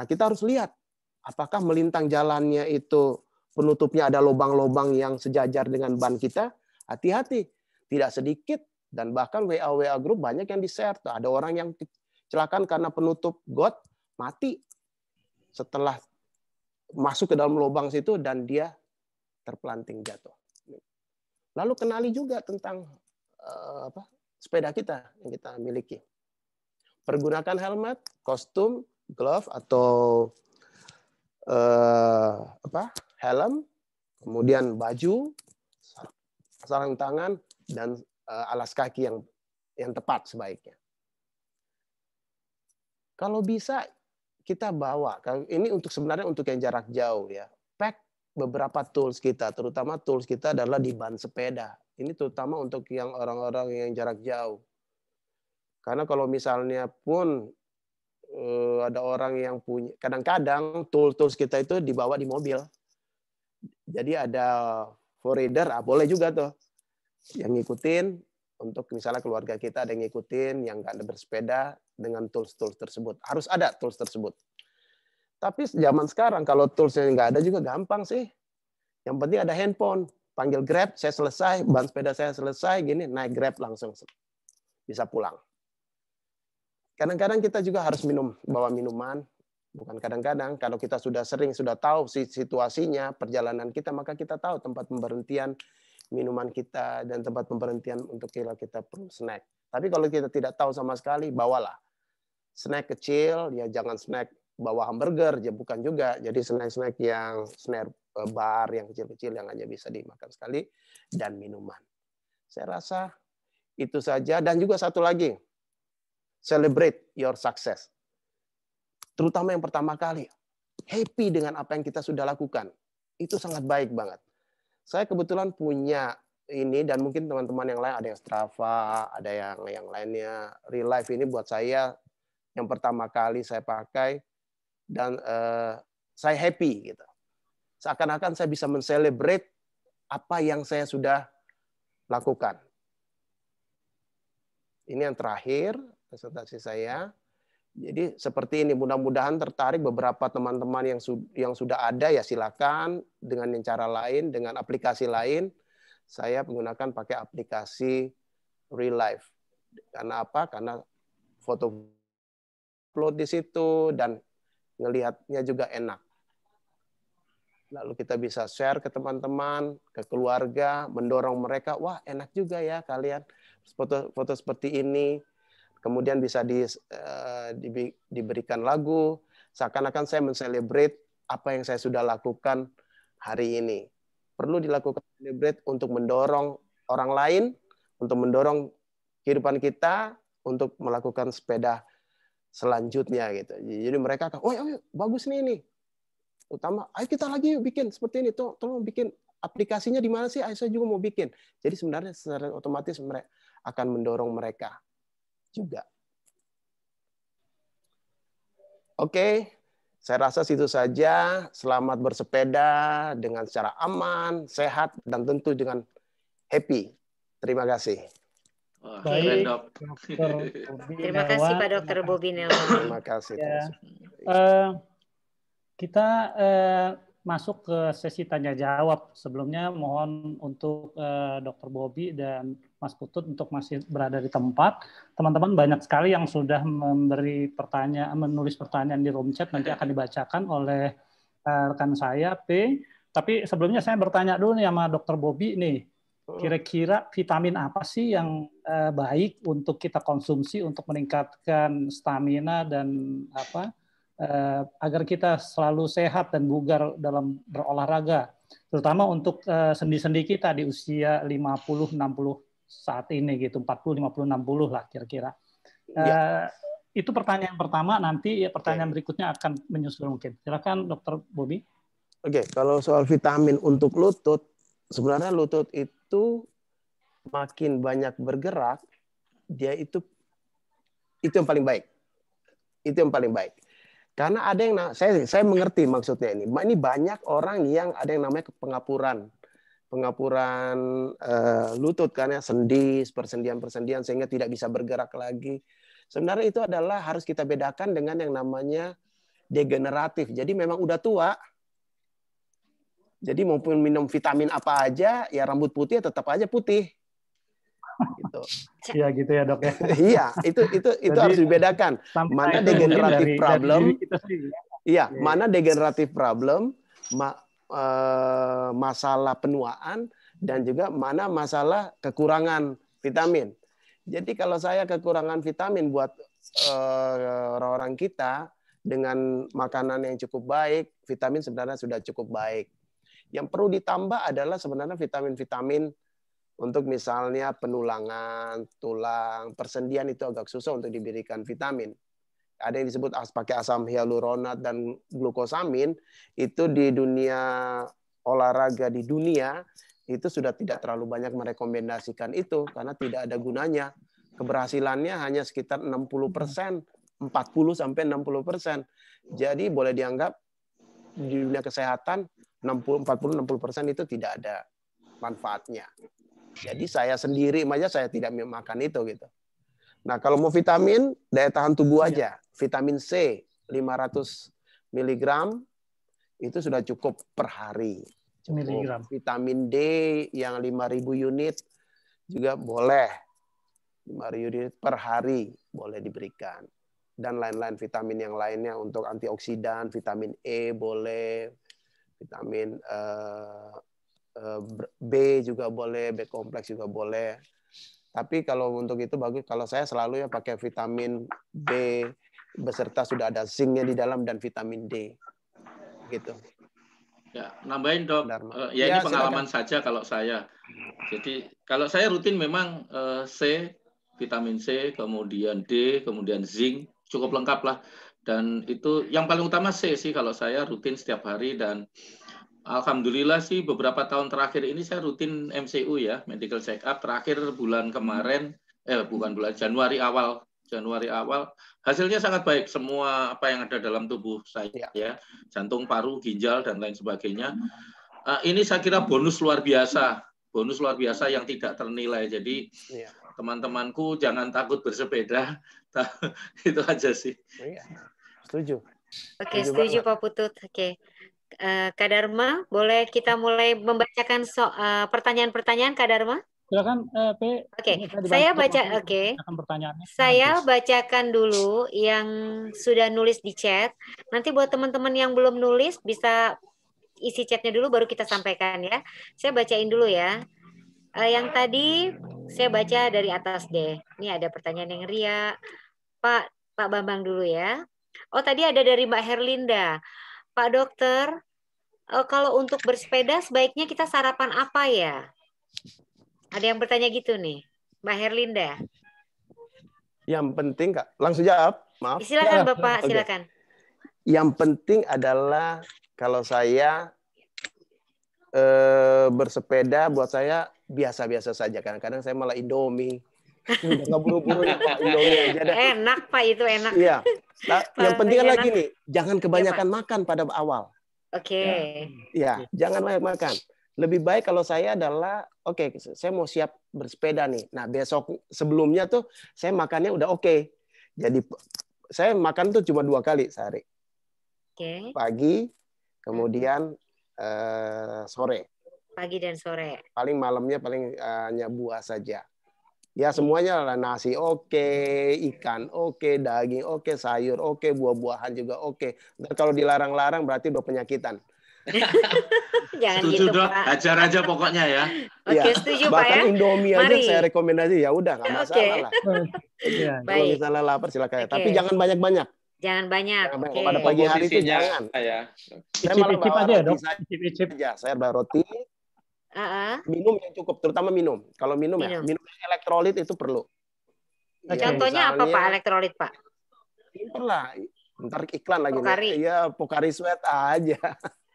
Nah kita harus lihat, apakah melintang jalannya itu penutupnya ada lubang-lubang yang sejajar dengan ban kita. Hati-hati, tidak sedikit. Dan bahkan WA grup banyak yang di-share. Ada orang yang kecelakaan karena penutup got, mati. Setelah masuk ke dalam lubang situ dan dia terpelanting jatuh. Lalu kenali juga tentang sepeda kita yang kita miliki. Pergunakan helmet, kostum, glove atau helm, kemudian baju, sarung tangan, dan alas kaki yang tepat sebaiknya. Kalau bisa kita bawa, ini sebenarnya untuk yang jarak jauh ya. Pack beberapa tools kita, terutama tools kita adalah di ban sepeda. Ini terutama untuk yang orang-orang yang jarak jauh. Karena kalau misalnya pun ada orang yang punya, kadang-kadang tools kita itu dibawa di mobil. Jadi ada forwarder, boleh juga tuh. Yang ngikutin, untuk misalnya keluarga kita ada yang ngikutin, yang nggak ada bersepeda dengan tools-tools tersebut. Harus ada tools tersebut. Tapi zaman sekarang kalau toolsnya nggak ada juga gampang sih. Yang penting ada handphone. Panggil Grab, saya selesai, ban sepeda saya selesai, gini naik Grab langsung bisa pulang. Kadang-kadang kita juga harus bawa minuman. Bukan kadang-kadang, kalau kita sudah sering, sudah tahu situasinya, perjalanan kita, maka kita tahu tempat pemberhentian minuman kita dan tempat pemberhentian untuk kita perlu snack. Tapi kalau kita tidak tahu sama sekali, bawalah snack kecil, ya jangan snack bawa hamburger, ya bukan juga. Jadi snack-snack yang snack bar yang kecil-kecil yang hanya bisa dimakan sekali, dan minuman. Saya rasa itu saja. Dan juga satu lagi, celebrate your success. Terutama yang pertama kali, happy dengan apa yang kita sudah lakukan. Itu sangat baik banget. Saya kebetulan punya ini, dan mungkin teman-teman yang lain, ada yang Strava, ada yang lainnya. Real Life ini buat saya yang pertama kali saya pakai, dan saya happy gitu. Seakan-akan saya bisa men-celebrate apa yang saya sudah lakukan. Ini yang terakhir presentasi saya. Jadi seperti ini, mudah-mudahan tertarik beberapa teman-teman yang sudah ada, ya silakan dengan cara lain, dengan aplikasi lain. Saya menggunakan pakai aplikasi Real Life. Karena apa? Karena foto upload di situ dan ngelihatnya juga enak. Lalu kita bisa share ke teman-teman, ke keluarga, mendorong mereka, wah enak juga ya kalian foto seperti ini. Kemudian bisa diberikan lagu, seakan-akan saya men-celebrate apa yang saya sudah lakukan hari ini. Perlu dilakukan celebrate untuk mendorong orang lain, untuk mendorong kehidupan kita, untuk melakukan sepeda selanjutnya gitu. Jadi mereka akan, oh bagus nih ini. Utama, ayo kita lagi yuk bikin seperti ini. Tolong bikin aplikasinya di mana sih? Ayo saya juga mau bikin. Jadi sebenarnya secara otomatis mereka akan mendorong mereka juga. Oke, saya rasa situ saja. Selamat bersepeda dengan secara aman, sehat, dan tentu dengan happy. Terima kasih. Wah, Baik, keren, Dok. Dr. Bobi Terima kasih Nelwan. Pak Dr. Bobi Nelwan. Terima kasih. Ya. Kita masuk ke sesi tanya jawab. Sebelumnya mohon untuk Dr. Bobi dan Mas Putut untuk masih berada di tempat. Teman-teman banyak sekali yang sudah menulis pertanyaan di room chat, nanti akan dibacakan oleh rekan saya P. Tapi sebelumnya saya bertanya dulu nih sama Dr. Bobi nih. Kira-kira vitamin apa sih yang baik untuk kita konsumsi untuk meningkatkan stamina dan agar kita selalu sehat dan bugar dalam berolahraga, terutama untuk sendi-sendi kita di usia 50-60 saat ini gitu, 40-50-60 lah kira-kira. Itu pertanyaan pertama, nanti pertanyaan berikutnya akan menyusul mungkin. Silakan Dr. Bobi. Oke, kalau soal vitamin untuk lutut, sebenarnya lutut itu makin banyak bergerak, dia itu yang paling baik. Itu yang paling baik. Karena ada yang saya mengerti maksudnya ini. Ini banyak orang yang ada yang namanya pengapuran lutut karena sendi, persendian sehingga tidak bisa bergerak lagi. Sebenarnya itu adalah harus kita bedakan dengan yang namanya degeneratif. Jadi memang udah tua. Jadi maupun minum vitamin apa aja, ya rambut putih tetap aja putih. Gitu. Iya gitu ya dok ya. Iya, itu jadi, harus dibedakan. Mana degeneratif problem? Iya, mana degeneratif problem, masalah penuaan, dan juga mana masalah kekurangan vitamin. Jadi kalau saya kekurangan vitamin buat orang-orang kita dengan makanan yang cukup baik, vitamin sebenarnya sudah cukup baik. Yang perlu ditambah adalah sebenarnya vitamin-vitamin untuk misalnya penulangan, tulang, persendian itu agak susah untuk diberikan vitamin. Ada yang disebut pakai asam hyaluronat dan glukosamin, itu di dunia olahraga di dunia, itu sudah tidak terlalu banyak merekomendasikan itu, karena tidak ada gunanya. Keberhasilannya hanya sekitar 60%, 40-60%. Jadi boleh dianggap di dunia kesehatan, 40-60% itu tidak ada manfaatnya. Jadi saya sendiri aja saya tidak makan itu gitu. Nah, kalau mau vitamin daya tahan tubuh aja, vitamin C 500 mg itu sudah cukup per hari. Cukup. Vitamin D yang 5.000 unit juga boleh. 5.000 unit per hari boleh diberikan. dan lain-lain vitamin yang lainnya untuk antioksidan, vitamin E boleh, vitamin B juga boleh, B kompleks juga boleh. Tapi kalau untuk itu bagus, kalau saya selalu ya pakai vitamin B beserta sudah ada zincnya di dalam dan vitamin D. Gitu. Ya, nambahin dok. Ya, Ya, ini pengalaman silakan. saja kalau saya. Jadi kalau saya rutin memang C, vitamin C, kemudian D, kemudian zinc, cukup lengkap lah. Dan itu yang paling utama C sih kalau saya rutin setiap hari, dan alhamdulillah sih beberapa tahun terakhir ini saya rutin MCU ya, medical check up. Terakhir bulan kemarin, bukan bulan Januari awal, hasilnya sangat baik. Semua apa yang ada dalam tubuh saya, jantung, paru, ginjal, dan lain sebagainya. Ini saya kira bonus luar biasa yang tidak ternilai. Jadi teman-temanku jangan takut bersepeda. Itu aja sih. Setuju. Oke, setuju Pak Putut. Oke. Kak Dharma, boleh kita mulai membacakan pertanyaan-pertanyaan, Kak Dharma? Silakan, P. Oke, saya baca. Saya bacakan dulu yang sudah nulis di chat. Nanti buat teman-teman yang belum nulis bisa isi chatnya dulu baru kita sampaikan ya. Saya bacain dulu ya. Yang tadi saya baca dari atas deh. Ini ada pertanyaan yang Ria. Pak Bambang dulu ya. Oh, tadi ada dari Mbak Herlinda. Pak Dokter, kalau untuk bersepeda sebaiknya kita sarapan apa ya? Ada yang bertanya gitu nih, Mbak Herlinda. Yang penting, Kak, langsung jawab. Maaf. Silakan Bapak, silakan. Yang penting adalah kalau saya bersepeda, buat saya biasa-biasa saja. Kadang-kadang saya malah Indomie. Nggak buru-buru ya, Pak. Indomie aja dah. Enak Pak, itu enak. Iya. Nah, yang penting kan lagi nih, jangan kebanyakan makan pada awal. Oke. Ya, jangan banyak makan. Lebih baik kalau saya adalah, saya mau siap bersepeda nih. Nah, besok sebelumnya tuh saya makannya udah oke. Jadi saya makan tuh cuma 2 kali sehari. Pagi, kemudian sore. Pagi dan sore. Paling malamnya hanya buah saja. Ya semuanya lah, nasi ikan daging sayur buah-buahan juga Dan kalau dilarang-larang berarti udah penyakitan. Jangan setuju, gitu, Dok. Pak. Ajar aja pokoknya ya. Oke, setuju Pak ya. Bahkan Indomie aja saya rekomendasi, ya udah nggak masalah lah. Kalau misalnya lapar silakan. Tapi jangan banyak-banyak. Jangan banyak. Pada pagi hari itu jangan. Saya malah bawa roti saja. Saya bawa roti. Minum yang cukup, terutama minum. Kalau minum minum elektrolit itu perlu. Contohnya apa Pak elektrolit Pak? Simpel lah. Ntar iklan lagi. Pokari. Iya, Pokari Sweat aja.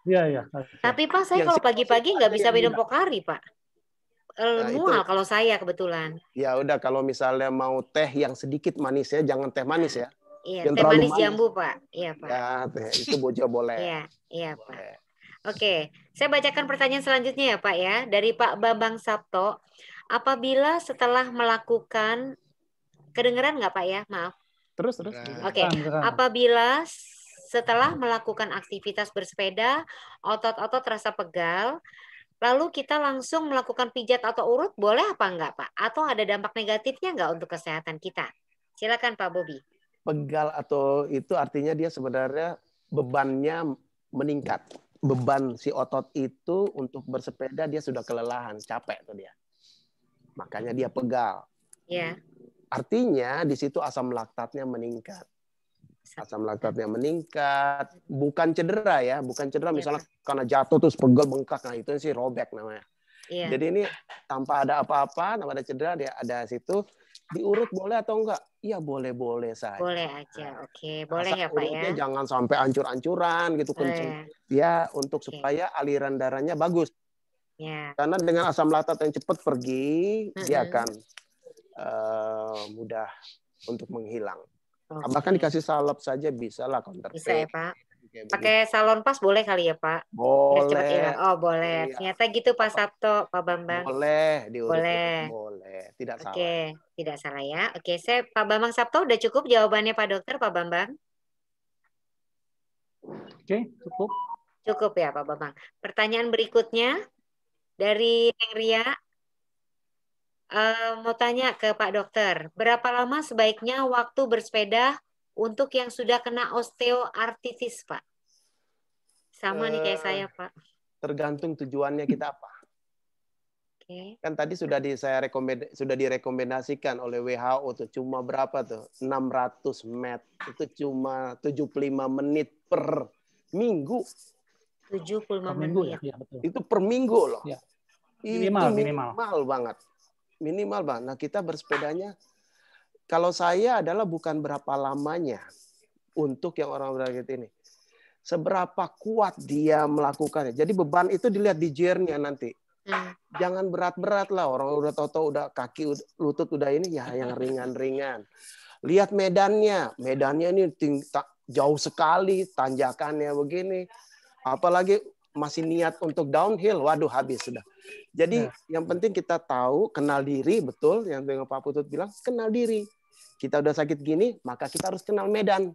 Iya. Tapi Pak, saya kalau pagi-pagi nggak bisa minum Pokari Pak. Mual kalau saya kebetulan. Ya udah, kalau misalnya mau teh yang sedikit manis ya, jangan teh manis ya. Iya, teh manis jambu Pak. Iya Pak. Ya, itu bojo boleh. Iya Pak. Oke, saya bacakan pertanyaan selanjutnya ya Pak ya. Dari Pak Bambang Sabto. Apabila setelah melakukan, kedengeran nggak Pak ya? Maaf. Terus. Oke, apabila setelah melakukan aktivitas bersepeda, otot-otot terasa pegal, lalu kita langsung melakukan pijat atau urut, boleh apa enggak Pak? Atau ada dampak negatifnya enggak untuk kesehatan kita? Silakan Pak Bobi. Pegal atau itu artinya dia sebenarnya bebannya meningkat. Beban si otot itu untuk bersepeda dia sudah kelelahan, capek tuh dia. Makanya dia pegal. Iya. Artinya di situ asam laktatnya meningkat. Asam laktatnya meningkat, bukan cedera ya, misalnya karena jatuh terus pegel bengkak, nah itu sih robek namanya. Iya. Jadi ini tanpa ada apa-apa, tanpa ada cedera, dia ada situ, diurut boleh atau enggak? Iya boleh saja. Boleh aja, oke, boleh ya Pak ya. Jangan sampai ancur-ancuran gitu, kenceng. Ya untuk supaya aliran darahnya bagus. Ya. Karena dengan asam laktat yang cepat pergi, dia akan mudah untuk menghilang. Bahkan dikasih salep saja bisa lah counter. Bisa ya Pak. Pakai salon pas boleh kali ya Pak? Boleh. Oh boleh. Iya. Ternyata gitu Pak Sabto, Pak Bambang. Boleh diurut. Boleh. Tidak salah. Oke, tidak salah ya. Oke, saya Pak Bambang Sabto udah cukup jawabannya Pak Dokter, Pak Bambang? Oke, cukup. Cukup ya Pak Bambang. Pertanyaan berikutnya dari Neng Ria. Mau tanya ke Pak Dokter, berapa lama sebaiknya waktu bersepeda Untuk yang sudah kena osteoartritis, Pak. Sama nih kayak saya, Pak. Tergantung tujuannya kita apa. Oke. Kan tadi sudah direkomendasikan oleh WHO tuh cuma berapa tuh? 600 met. Itu cuma 75 menit per minggu. 75 Per minggu menit. ya, betul. Itu per minggu loh. Ya. Itu Minimal. banget. Minimal banget. Nah, kita bersepedanya kalau saya adalah bukan berapa lamanya untuk yang orang berakit ini. Seberapa kuat dia melakukannya. Jadi beban itu dilihat di gear-nya nanti. Jangan berat-berat lah. Orang udah tahu-tahu udah kaki, lutut udah ini ya yang ringan-ringan. Lihat medannya. Medannya ini jauh sekali, tanjakannya begini. Apalagi masih niat untuk downhill, waduh habis sudah. Jadi yang penting kita tahu, kenal diri, betul yang dengan Pak Putut bilang, kenal diri. Kita udah sakit gini, maka kita harus kenal medan.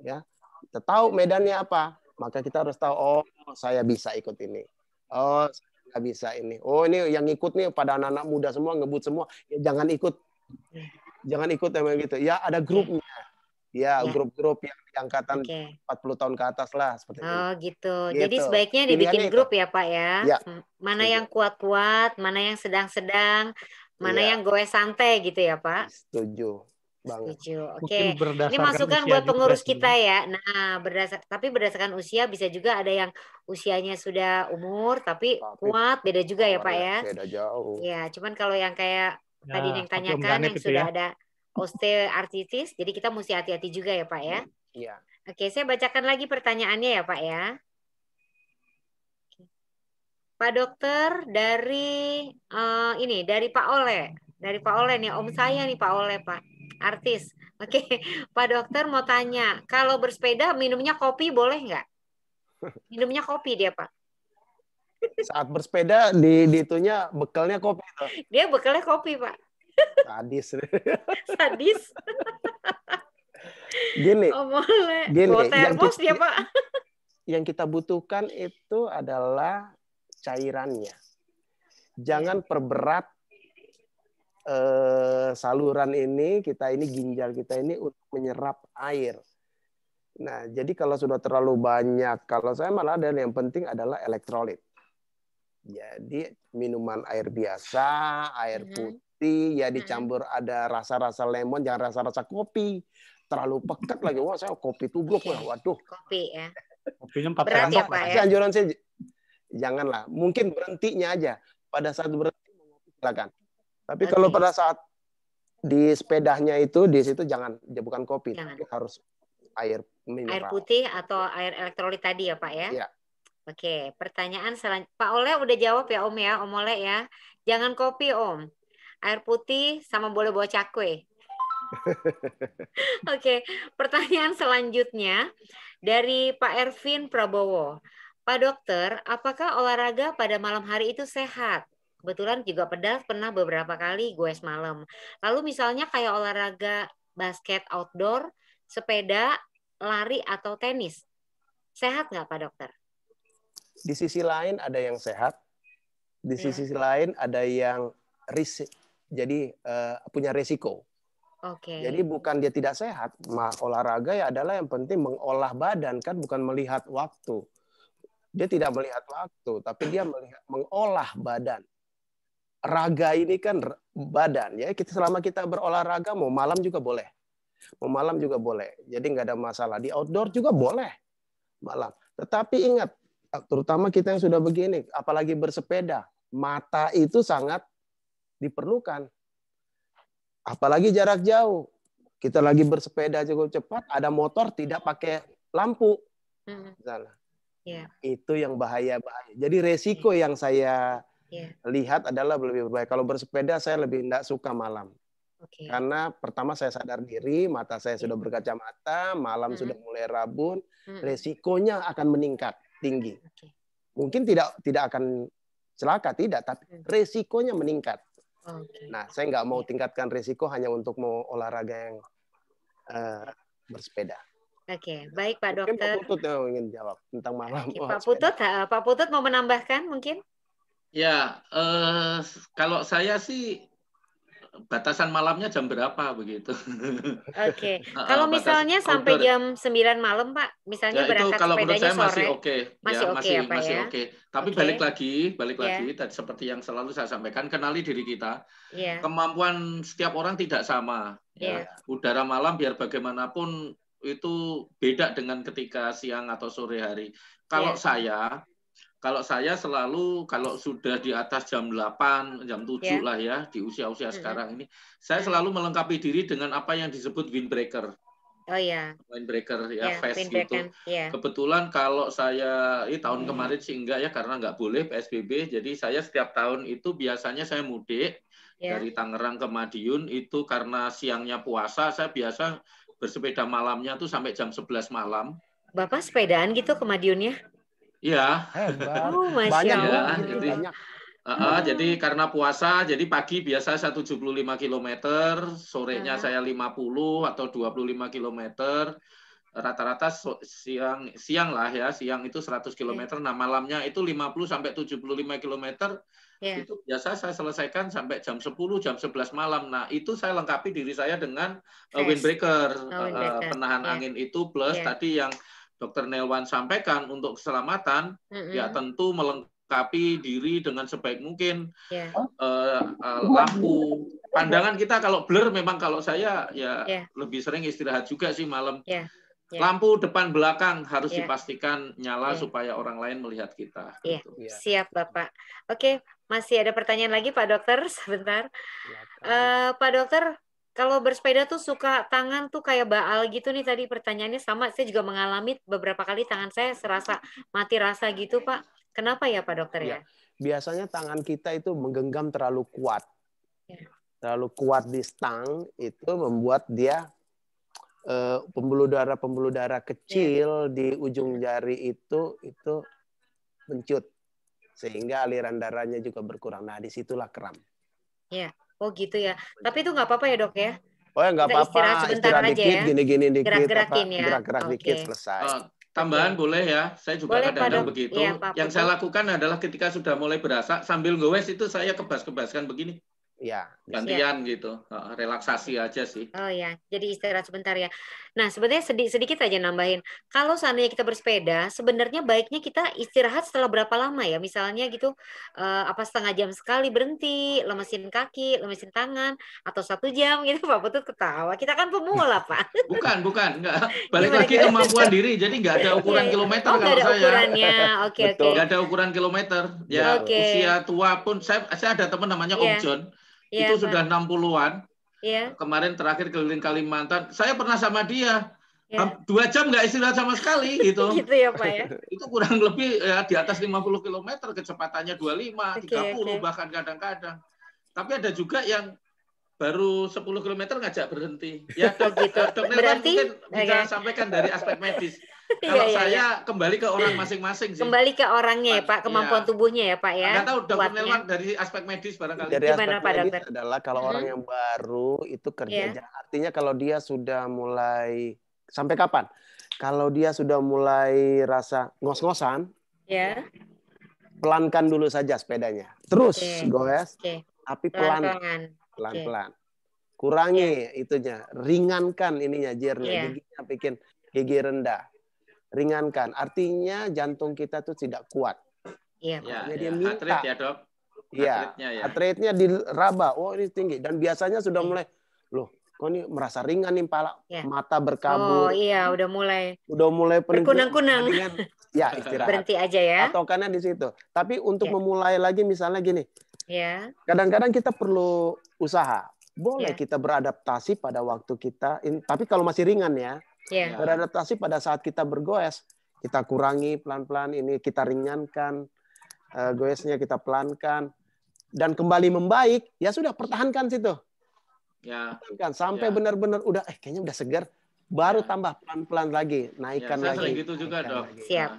Ya, kita tahu medannya apa, maka kita harus tahu, oh saya bisa ikut ini. Oh, saya nggak bisa ini. Oh, ini yang ikut nih pada anak-anak muda semua, ngebut semua. Ya, jangan ikut. Jangan ikut emang gitu. Ya, ada grupnya. Ya, grup-grup yang di angkatan 40 tahun ke atas lah seperti itu. Oh, gitu. Jadi sebaiknya dibikin grup ya, Pak ya. Mana yang kuat-kuat, mana yang sedang-sedang, mana yang goes santai gitu ya, Pak. Setuju. Banget. Setuju. Oke. Ini masukan buat pengurus kita ya. Nah, tapi berdasarkan usia bisa juga ada yang usianya sudah umur tapi kuat, beda juga ya, Pak ya. Beda jauh. Ya, cuman kalau yang kayak tadi yang tanyakan yang sudah ada osteoartritis, jadi kita mesti hati-hati juga ya, Pak ya. Iya. Oke, saya bacakan lagi pertanyaannya ya, Pak ya. Pak Dokter dari dari Pak Ole. Dari Pak Ole nih, om saya nih Pak Ole, Pak. Artis. Oke, Pak Dokter mau tanya, kalau bersepeda minumnya kopi boleh nggak? Minumnya kopi dia, Pak. Saat bersepeda di itunya bekalnya kopi tuh. Dia bekalnya kopi, Pak. Sadis. Sadis. Gini. Bawa termos dia, Pak. Yang kita butuhkan itu adalah cairannya. Jangan perberat saluran ini, ginjal kita ini untuk menyerap air. Nah, jadi kalau sudah terlalu banyak, kalau saya malah ada yang penting adalah elektrolit. Jadi minuman air biasa, air putih, ya dicampur ada rasa-rasa lemon, jangan rasa-rasa kopi. Terlalu pekat lagi, wah saya kopi tubruk, waduh. Kopi ya. Kopinya 4 berat ya, Pak ya. Anjuran saya, janganlah. Mungkin berhentinya aja. Pada saat berhenti, silakan. Tapi kalau pada saat di sepedanya itu, di situ bukan kopi, tapi harus air mineral. Air putih atau air elektrolit tadi ya, Pak ya? Iya. Oke, pertanyaan selanjutnya. Pak Ole udah jawab ya, Om ya, Om Ole ya. Jangan kopi, Om. Air putih sama boleh bawa cakwe. Oke, pertanyaan selanjutnya dari Pak Ervin Prabowo. Pak Dokter, apakah olahraga pada malam hari itu sehat? Kebetulan juga pernah beberapa kali goes malam. Lalu misalnya kayak olahraga basket outdoor, sepeda, lari, atau tenis. Sehat nggak, Pak Dokter? Di sisi lain ada yang sehat, di sisi lain ada yang punya resiko. Jadi bukan dia tidak sehat, olahraga ya adalah yang penting mengolah badan, kan bukan melihat waktu. Dia tidak melihat waktu, tapi dia mengolah badan. Raga ini kan badan, ya. Selama kita berolahraga mau malam juga boleh, Jadi nggak ada masalah. Di outdoor juga boleh malam. Tetapi ingat, terutama kita yang sudah begini, apalagi bersepeda, mata itu sangat diperlukan. Apalagi jarak jauh. Kita lagi bersepeda cukup cepat, ada motor tidak pakai lampu. Misalnya. Itu yang bahaya. Jadi resiko yang saya lihat adalah lebih berbahaya. Kalau bersepeda saya lebih tidak suka malam. Karena pertama saya sadar diri, mata saya sudah berkacamata, malam sudah mulai rabun, resikonya akan meningkat tinggi. Mungkin tidak akan celaka, tidak, tapi resikonya meningkat. Nah, saya nggak mau tingkatkan resiko hanya untuk mau olahraga yang bersepeda. Oke, baik Pak Dokter. Mungkin Pak Putut yang ingin jawab tentang malam. Pak Putut mau menambahkan mungkin? Ya, kalau saya sih batasan malamnya jam berapa begitu. Oke. Kalau misalnya sampai jam 9 malam, Pak, misalnya ya, itu berangkat kalau menurut sepedanya saya masih sore. oke. Masih Ya, oke ya, Pak masih ya? oke. Tapi Oke. balik lagi Ya. tadi seperti yang selalu saya sampaikan, kenali diri kita. Iya. Kemampuan setiap orang tidak sama. Iya. Ya. Udara malam biar bagaimanapun itu beda dengan ketika siang atau sore hari. Kalau saya selalu kalau sudah di atas jam 8, jam 7 lah ya, di usia-usia sekarang ini, saya selalu melengkapi diri dengan apa yang disebut windbreaker. Oh ya. Windbreaker ya, vest windbreaker, gitu. ya. Kebetulan kalau saya tahun kemarin sih enggak ya, karena enggak boleh PSBB, jadi saya setiap tahun itu biasanya saya mudik dari Tangerang ke Madiun, itu karena siangnya puasa, saya biasa bersepeda malamnya tuh sampai jam 11 malam. Bapak sepedaan gitu ke Madiunnya? Iya. Oh, Masya Allah. Jadi karena puasa, jadi pagi biasa saya 75 km, sorenya saya 50 atau 25 km. Rata-rata siang lah ya, siang itu 100 km. Nah, malamnya itu 50 sampai 75 km. Itu biasa saya selesaikan sampai jam 10, jam 11 malam. Nah, itu saya lengkapi diri saya dengan windbreaker, penahan angin itu, plus tadi yang Dr. Nelwan sampaikan untuk keselamatan, ya tentu melengkapi diri dengan sebaik mungkin. Lampu, pandangan kita kalau blur, memang kalau saya ya lebih sering istirahat juga sih malam. Lampu depan belakang harus dipastikan nyala supaya orang lain melihat kita. Gitu. Siap Bapak. Oke, masih ada pertanyaan lagi Pak Dokter? Sebentar. Pak Dokter, kalau bersepeda tuh suka tangan tuh kayak baal gitu nih, tadi pertanyaannya sama. Saya juga mengalami beberapa kali tangan saya serasa mati rasa gitu Pak. Kenapa ya Pak Dokter ya? Biasanya tangan kita itu menggenggam terlalu kuat. Terlalu kuat di stang itu membuat dia pembuluh darah kecil di ujung jari itu mencut. Sehingga aliran darahnya juga berkurang. Nah, disitulah kram. Ya. Oh gitu ya. Tapi itu nggak apa-apa ya Dok ya? Oh ya nggak apa-apa. Istirahat dikit, ya? gini-gini dikit. Gerak-gerakin ya? Gerak-gerak dikit, selesai. Tambahan boleh ya, saya juga kadang-kadang begitu. Ya, yang saya lakukan adalah ketika sudah mulai berasa, sambil gowes itu saya kebas-kebaskan begini. Ya, gantian gitu, relaksasi aja sih. Oh ya, jadi istirahat sebentar ya. Nah, sebenarnya sedikit aja nambahin. Kalau seandainya kita bersepeda, sebenarnya baiknya kita istirahat setelah berapa lama ya? Misalnya gitu, apa setengah jam sekali berhenti, lemesin kaki, lemesin tangan, atau 1 jam gitu? Pak Putut ketawa. Kita kan pemula, Pak. Bukan, enggak. Balik lagi kemampuan diri. Jadi nggak ada ukuran kilometer kalau saya. Ukurannya. Oke. Nggak ada ukuran kilometer. Ya, usia tua pun saya ada teman namanya Om John. Itu sudah 60-an. Kemarin terakhir keliling Kalimantan, saya pernah sama dia. 2 jam nggak istirahat sama sekali gitu. Gitu ya Pak ya. Itu kurang lebih ya di atas 50 km, kecepatannya 25, 30 bahkan kadang-kadang. Tapi ada juga yang baru 10 km ngajak berhenti. Ya, Dr. Nelwan mungkin bisa sampaikan dari aspek medis. Kalau saya kembali ke orang masing-masing sih. Kembali ke orangnya ya Pak, kemampuan tubuhnya ya Pak ya. Nggak tahu Dr. Nelwan dari aspek medis barangkali. Dari aspek medis adalah kalau orang yang baru itu kerja, artinya kalau dia sudah mulai, sampai kapan? Kalau dia sudah mulai rasa ngos-ngosan, pelankan dulu saja sepedanya. Terus goes, tapi pelan-pelan. Kurangi itunya, ringankan ininya gearnya, giginya bikin gigi rendah. Ringankan, artinya jantung kita tuh tidak kuat. Iya. Dia minta. Atlet ya Dok. Iya. Atletnya diraba, oh ini tinggi, dan biasanya sudah mulai, loh, kok ini merasa ringan nih pala, mata berkabur. Oh iya, udah mulai berkunang-kunang. Ya istirahat. Berhenti aja ya. Patokannya di situ. Tapi untuk memulai lagi misalnya gini, kadang-kadang kita perlu usaha. Boleh kita beradaptasi pada waktu kita, tapi kalau masih ringan ya. Beradaptasi pada saat kita bergoes, kita kurangi pelan-pelan, ini kita ringankan, goesnya kita pelankan, dan kembali membaik, ya sudah pertahankan situ. Pertahankan sampai benar-benar udah kayaknya udah segar, baru tambah pelan-pelan lagi, naikkan lagi. Saya sering gitu juga Dok. Siap.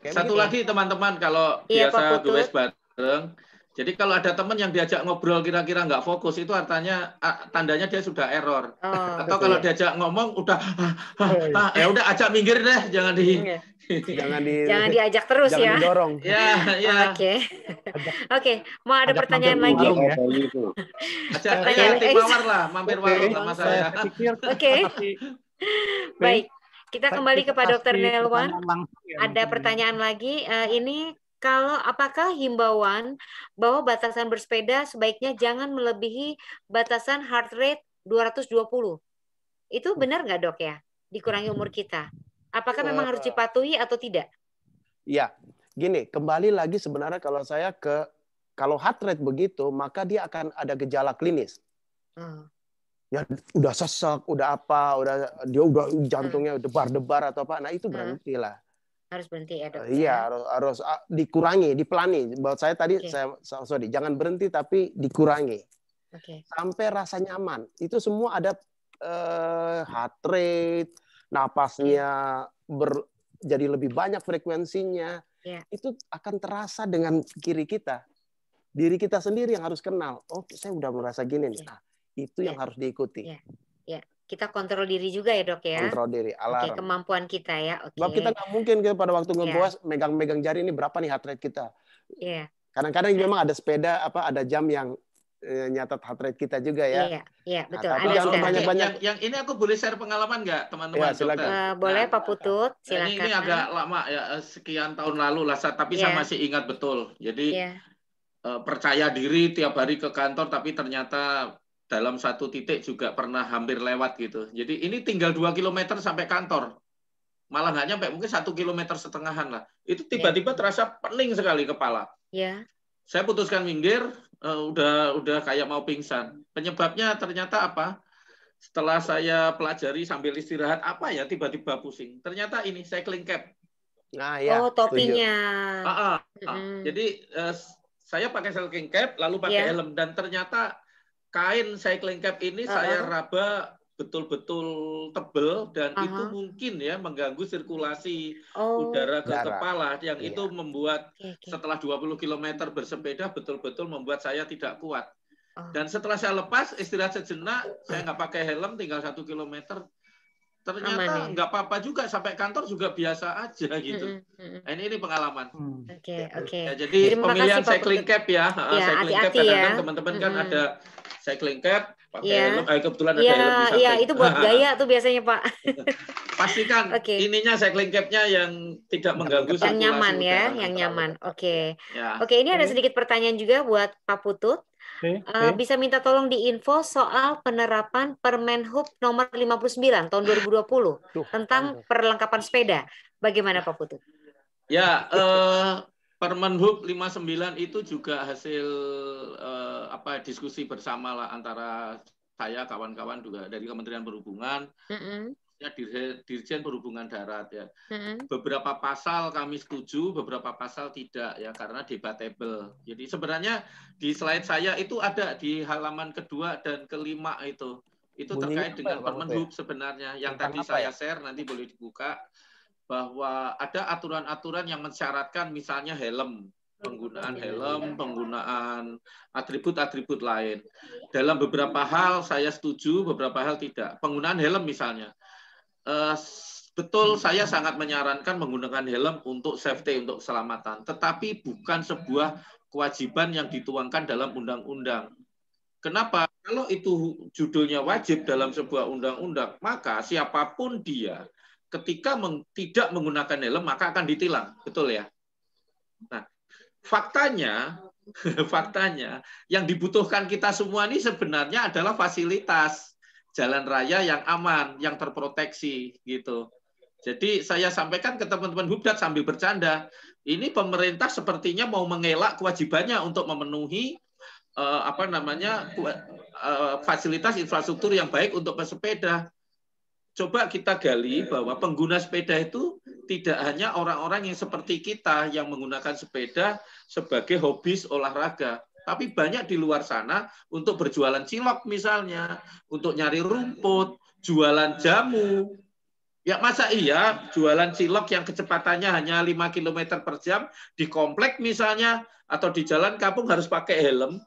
Satu lagi teman-teman, kalau biasa goes bareng, Jadi kalau ada teman yang diajak ngobrol kira-kira nggak fokus, itu artinya tandanya dia sudah error. Atau kalau diajak ngomong udah ya udah ajak minggir deh, jangan jangan diajak terus jangan ya. didorong. Ya. Oke. Mau ada pertanyaan lagi? Ajak tim mawar lah, mampir warung sama saya. Oke. Baik. Kita kembali kepada Dr. Nelwan. Ada pertanyaan lagi. Ini apakah himbauan bahwa batasan bersepeda sebaiknya jangan melebihi batasan heart rate 220? Itu benar nggak, Dok, ya? Dikurangi umur kita. Apakah memang harus dipatuhi atau tidak? Ya, gini, kembali lagi sebenarnya kalau heart rate begitu, maka dia akan ada gejala klinis. Ya udah sesak, udah jantungnya debar-debar atau apa. Nah, itu berhentilah. Harus berhenti ya, Dok. Iya, harus dikurangi, dipelani. Buat saya tadi jangan berhenti tapi dikurangi. Sampai rasa nyaman. Itu semua ada heart rate, napasnya jadi lebih banyak frekuensinya. Itu akan terasa dengan diri kita. Diri kita sendiri yang harus kenal. Oh, saya udah merasa gini nih. Nah, itu yang harus diikuti. Kita kontrol diri juga ya, Dok, ya. Kontrol diri, alarm. Kemampuan kita ya. Sebab kita nggak mungkin pada waktu ngegoes megang-megang jari ini berapa nih heart rate kita. Kadang-kadang memang ada sepeda ada jam yang nyatat heart rate kita juga ya. Iya, betul. Tapi jangan banyak-banyak. Yang ini aku boleh share pengalaman nggak, teman-teman? Silakan. Boleh, Pak Putut. Silakan. Ini agak lama ya, sekian tahun lalu lah, tapi saya masih ingat betul. Jadi percaya diri tiap hari ke kantor, tapi ternyata dalam satu titik juga pernah hampir lewat gitu. Jadi ini tinggal 2 km sampai kantor. Malah nggak nyampe, mungkin 1,5 km lah. Itu tiba-tiba terasa pening sekali kepala. Saya putuskan minggir, udah kayak mau pingsan. Penyebabnya ternyata apa? Setelah saya pelajari sambil istirahat, apa ya tiba-tiba pusing. Ternyata ini cycling cap. Nah, ya. Oh, topinya. Jadi saya pakai cycling cap, lalu pakai helm, dan ternyata kain cycling cap ini saya raba betul-betul tebel, dan itu mungkin ya mengganggu sirkulasi udara ke kepala, yang itu membuat setelah 20 km bersepeda betul-betul membuat saya tidak kuat. Dan setelah saya lepas, istirahat sejenak, saya nggak pakai helm, tinggal 1 km, ternyata nggak apa-apa juga, sampai kantor juga biasa aja gitu. Ini pengalaman. Ya, jadi pemilihan cycling cap ya, cycling cap kadang-kadang teman-teman kan ada cycling cap, pakai helm, kebetulan ada helm di samping. Iya, itu buat gaya tuh biasanya, Pak. Pastikan ininya cycling cap-nya yang tidak mengganggu yang nyaman ya, yang nyaman. Oke, ini ada sedikit pertanyaan juga buat Pak Putut. Bisa minta tolong diinfo soal penerapan Permenhub nomor 59 tahun 2020 tentang perlengkapan sepeda. Bagaimana, Pak Putut? Ya, Permenhub 59 itu juga hasil diskusi bersama lah antara saya, kawan-kawan juga dari Kementerian Perhubungan, Dirjen Perhubungan Darat ya. Beberapa pasal kami setuju, beberapa pasal tidak ya, karena debatable. Jadi sebenarnya di slide saya itu ada di halaman kedua dan kelima itu terkait dengan Permenhub sebenarnya. Yang tadi saya share, nanti boleh dibuka, bahwa ada aturan-aturan yang mensyaratkan misalnya helm, penggunaan helm, penggunaan atribut-atribut lain. Dalam beberapa hal saya setuju, beberapa hal tidak. Penggunaan helm misalnya. Betul, saya sangat menyarankan menggunakan helm untuk safety, untuk keselamatan. Tetapi bukan sebuah kewajiban yang dituangkan dalam undang-undang. Kenapa? Kalau itu judulnya wajib dalam sebuah undang-undang, maka siapapun dia, ketika tidak menggunakan helm, maka akan ditilang. Betul ya? Nah, faktanya yang dibutuhkan kita semua ini sebenarnya adalah fasilitas jalan raya yang aman, yang terproteksi gitu. Jadi saya sampaikan ke teman-teman Hubdat sambil bercanda, ini pemerintah sepertinya mau mengelak kewajibannya untuk memenuhi fasilitas infrastruktur yang baik untuk pesepeda. Coba kita gali bahwa pengguna sepeda itu tidak hanya orang-orang yang seperti kita yang menggunakan sepeda sebagai hobis olahraga, tapi banyak di luar sana untuk berjualan cilok misalnya, untuk nyari rumput, jualan jamu, Ya masa iya jualan cilok yang kecepatannya hanya 5 km per jam di komplek misalnya atau di jalan kampung harus pakai helm?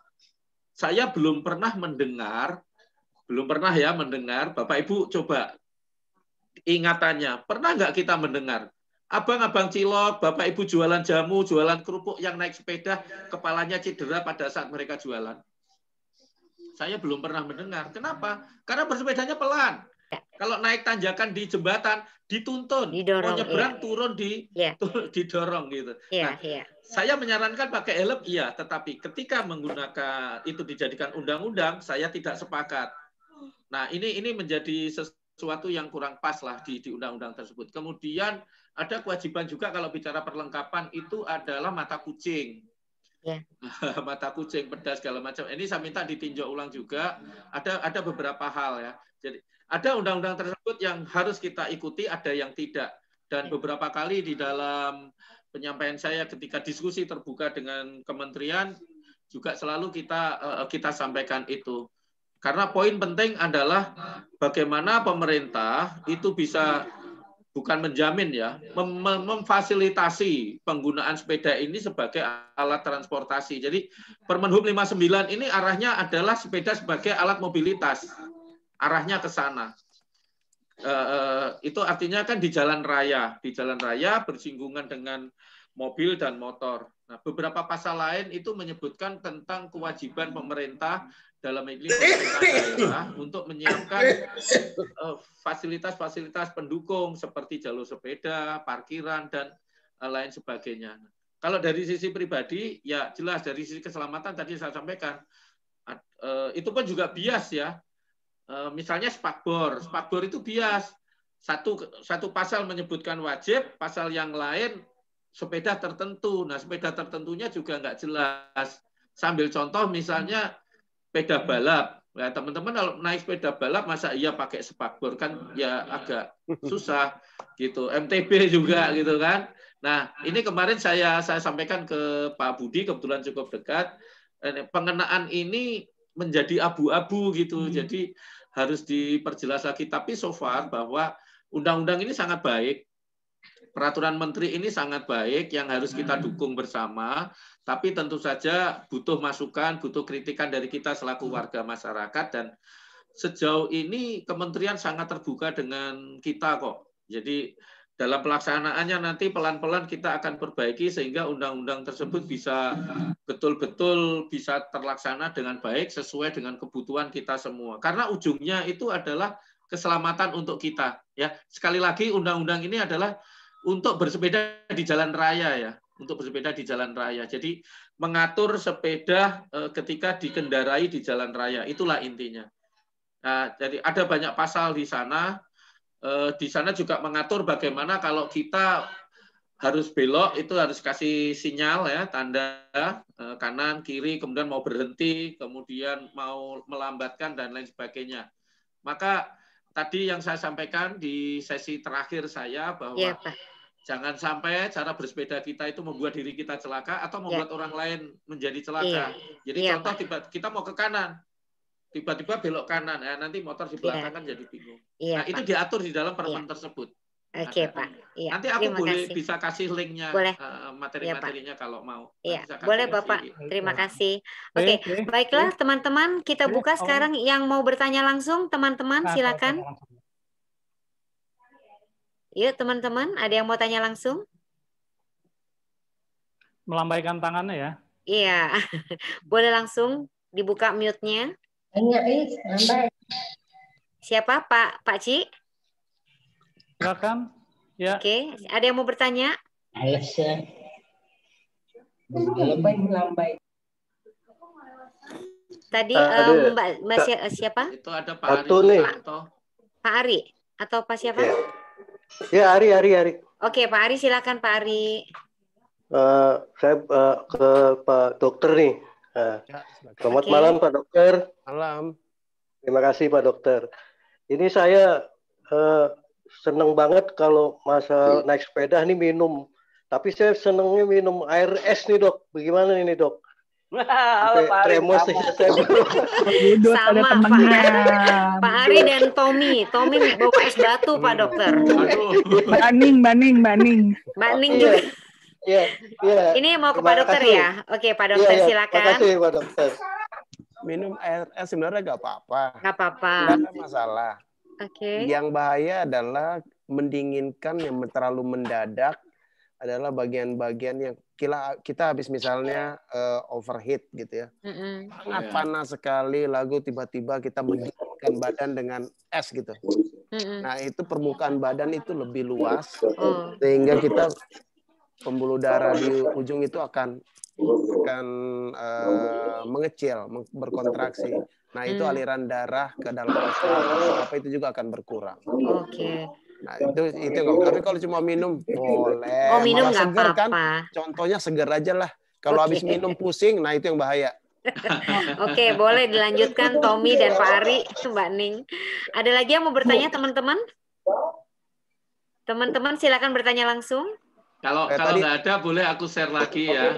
Saya belum pernah mendengar, Bapak Ibu coba ingatannya, pernah nggak kita mendengar abang-abang cilok, Bapak Ibu jualan jamu, jualan kerupuk yang naik sepeda, kepalanya cedera pada saat mereka jualan? Saya belum pernah mendengar. Kenapa? Karena bersepedanya pelan. Kalau naik tanjakan di jembatan, dituntun. Didorong, mau nyebrang, iya. turun, didorong gitu. Iya, Nah, iya. saya menyarankan pakai helm, iya. Tetapi ketika menggunakan itu dijadikan undang-undang, saya tidak sepakat. Nah, ini menjadi sesuatu yang kurang pas lah di undang-undang tersebut. Kemudian ada kewajiban juga kalau bicara perlengkapan itu adalah mata kucing. Ya. Mata kucing, pedas segala macam. Ini saya minta ditinjau ulang juga. Ada beberapa hal ya. Jadi ada undang-undang tersebut yang harus kita ikuti, ada yang tidak. Dan beberapa kali di dalam penyampaian saya ketika diskusi terbuka dengan kementerian juga selalu kita sampaikan itu. Karena poin penting adalah bagaimana pemerintah itu bisa bukan menjamin ya, memfasilitasi penggunaan sepeda ini sebagai alat transportasi. Jadi Permenhub 59 ini arahnya adalah sepeda sebagai alat mobilitas. Arahnya ke sana. Itu artinya kan di jalan raya bersinggungan dengan mobil dan motor. Nah, beberapa pasal lain itu menyebutkan tentang kewajiban pemerintah dalam ini pemerintah daerah untuk menyiapkan fasilitas-fasilitas pendukung seperti jalur sepeda, parkiran, dan lain sebagainya. Kalau dari sisi pribadi, ya jelas dari sisi keselamatan tadi saya sampaikan, itu pun juga bias ya. Misalnya spakbor itu bias. Satu pasal menyebutkan wajib, pasal yang lain sepeda tertentu. Nah, sepeda tertentunya juga nggak jelas. Sambil contoh misalnya sepeda balap. Nah, teman-teman kalau naik sepeda balap masa iya pakai spakbor kan ya agak susah gitu. MTB juga gitu kan. Nah, ini kemarin saya sampaikan ke Pak Budi, kebetulan cukup dekat. Pengenaan ini menjadi abu-abu gitu. Jadi harus diperjelas lagi. Tapi so far bahwa undang-undang ini sangat baik. Peraturan menteri ini sangat baik yang harus kita dukung bersama, tapi tentu saja butuh masukan, butuh kritikan dari kita selaku warga masyarakat, dan sejauh ini kementerian sangat terbuka dengan kita kok. Jadi dalam pelaksanaannya nanti pelan-pelan kita akan perbaiki sehingga undang-undang tersebut bisa betul-betul bisa terlaksana dengan baik sesuai dengan kebutuhan kita semua. Karena ujungnya itu adalah keselamatan untuk kita. Ya, sekali lagi undang-undang ini adalah untuk bersepeda di jalan raya ya, untuk bersepeda di jalan raya. Jadi mengatur sepeda ketika dikendarai di jalan raya, itulah intinya. Nah, jadi ada banyak pasal di sana. Di sana juga mengatur bagaimana kalau kita harus belok itu harus kasih sinyal ya, tanda kanan, kiri, kemudian mau berhenti, kemudian mau melambatkan dan lain sebagainya. Maka tadi yang saya sampaikan di sesi terakhir saya bahwa ya, Pak, jangan sampai cara bersepeda kita itu membuat diri kita celaka atau membuat orang lain menjadi celaka. Jadi contoh kita mau ke kanan, tiba-tiba belok kanan, ya nanti motor di belakang kan jadi bingung. Nah, itu diatur di dalam permen tersebut. Oke, Pak. Nanti aku bisa kasih linknya, materi-materinya kalau mau. Iya, boleh Bapak. Terima kasih. Oke, baiklah teman-teman, kita buka sekarang yang mau bertanya langsung, teman-teman silakan. Yuk teman-teman, ada yang mau tanya langsung? Melambaikan tangannya ya? Iya, boleh langsung dibuka mute-nya. Siapa Pak Ci? Silakan. Ya. Oke, ada yang mau bertanya? Tadi Mbak siapa? Itu ada Pak Ari. Pak Ari atau Pak siapa? Ya, Ari. Oke, Pak Ari, silakan Pak Ari. Saya ke Pak Dokter nih. Selamat malam Pak Dokter. Malam. Terima kasih Pak Dokter. Ini saya seneng banget kalau masa naik sepeda nih minum. Tapi saya senengnya minum air es nih Dok. Bagaimana ini Dok? Halo Pak Ari. Sama Pak Ari dan Tommy. Tommy bawa es batu Pak Dokter. Baning juga. Iya. Ini mau ke Pak Dokter ya? Oke, Pak Dokter silakan. Terima kasih Pak Dokter. Minum air sebenarnya nggak apa-apa. Nggak apa-apa. Nggak ada masalah. Oke. Yang bahaya adalah mendinginkan yang terlalu mendadak adalah bagian-bagian yang kita habis misalnya overheat gitu ya. Sangat panas sekali, lalu tiba-tiba kita mendinginkan badan dengan es gitu. Nah, itu permukaan badan itu lebih luas sehingga kita pembuluh darah di ujung itu akan mengecil, berkontraksi. Nah, itu aliran darah ke dalam apa itu juga akan berkurang. Oke. Nah, itu enggak. Tapi kalau cuma minum boleh. Oh, minum nggak seger apa-apa. Kan? Contohnya seger aja lah. Kalau habis minum pusing, nah itu yang bahaya. Oke, boleh dilanjutkan Tommy dan Pak Ari, Mbak Ning. Ada lagi yang mau bertanya teman-teman? Teman-teman silakan bertanya langsung. Kalau nggak ada, boleh aku share lagi ya.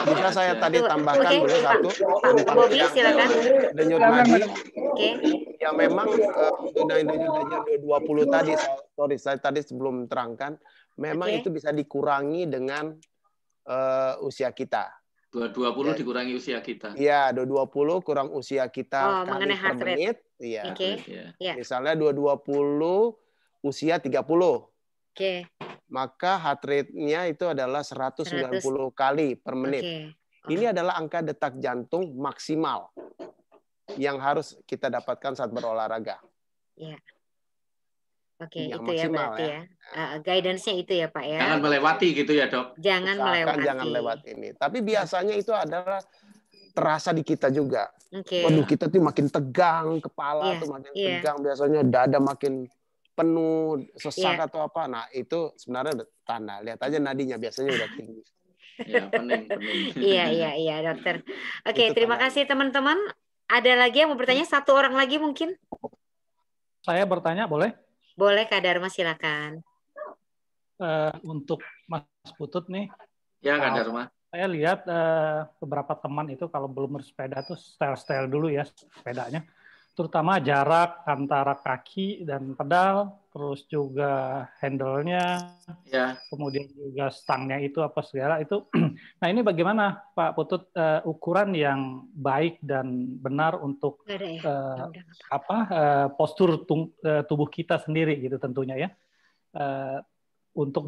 Bisa saya tadi tambahkan boleh satu. Pak Bobi silakan. Denyut nadi. Oke. Ya memang untuk denyut 20 tadi, saya tadi sebelum terangkan, memang itu bisa dikurangi dengan usia kita. 20 dikurangi usia kita. Iya, 220 kurang usia kita kali per menit. Iya. Misalnya 220 usia 30. Oke. Maka heart rate-nya itu adalah 190 kali per menit. Ini adalah angka detak jantung maksimal yang harus kita dapatkan saat berolahraga. Ya. Oke, yang itu ya berarti ya. Guidance-nya itu ya Pak ya. Jangan melewati gitu ya Dok. Jangan melewati. Jangan lewat ini. Tapi biasanya itu adalah terasa di kita juga. Waduh, kita tuh makin tegang, kepala tuh makin tegang. Biasanya dada makin penuh, sesak atau apa. Nah, itu sebenarnya tanda. Lihat aja nadinya biasanya udah tinggi. Ya, pening. Iya, Dokter. Oke, terima kasih teman-teman. Ada lagi yang mau bertanya? Satu orang lagi mungkin? Saya bertanya, boleh? Boleh, Kak Dharma, silakan. Untuk Mas Putut nih. Ya, Kak Dharma. Saya lihat beberapa teman itu kalau belum bersepeda tuh style dulu ya sepedanya. Terutama jarak antara kaki dan pedal, terus juga handle-nya, kemudian juga stangnya itu apa segala itu. Nah ini bagaimana Pak Putut ukuran yang baik dan benar untuk postur tubuh kita sendiri gitu tentunya ya. Untuk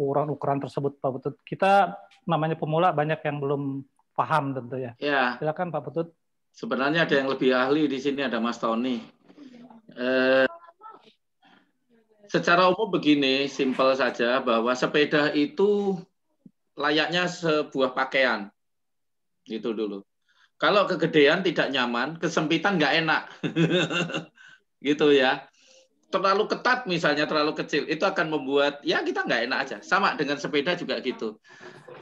ukuran tersebut Pak Putut. Kita namanya pemula banyak yang belum paham tentunya. Ya. Silakan Pak Putut. Sebenarnya ada yang lebih ahli di sini, ada Mas Tony. Secara umum begini, simpel saja bahwa sepeda itu layaknya sebuah pakaian. Gitu dulu. Kalau kegedean tidak nyaman, kesempitan nggak enak. Gitu ya. Terlalu ketat misalnya, terlalu kecil, itu akan membuat ya kita nggak enak aja. Sama dengan sepeda juga gitu.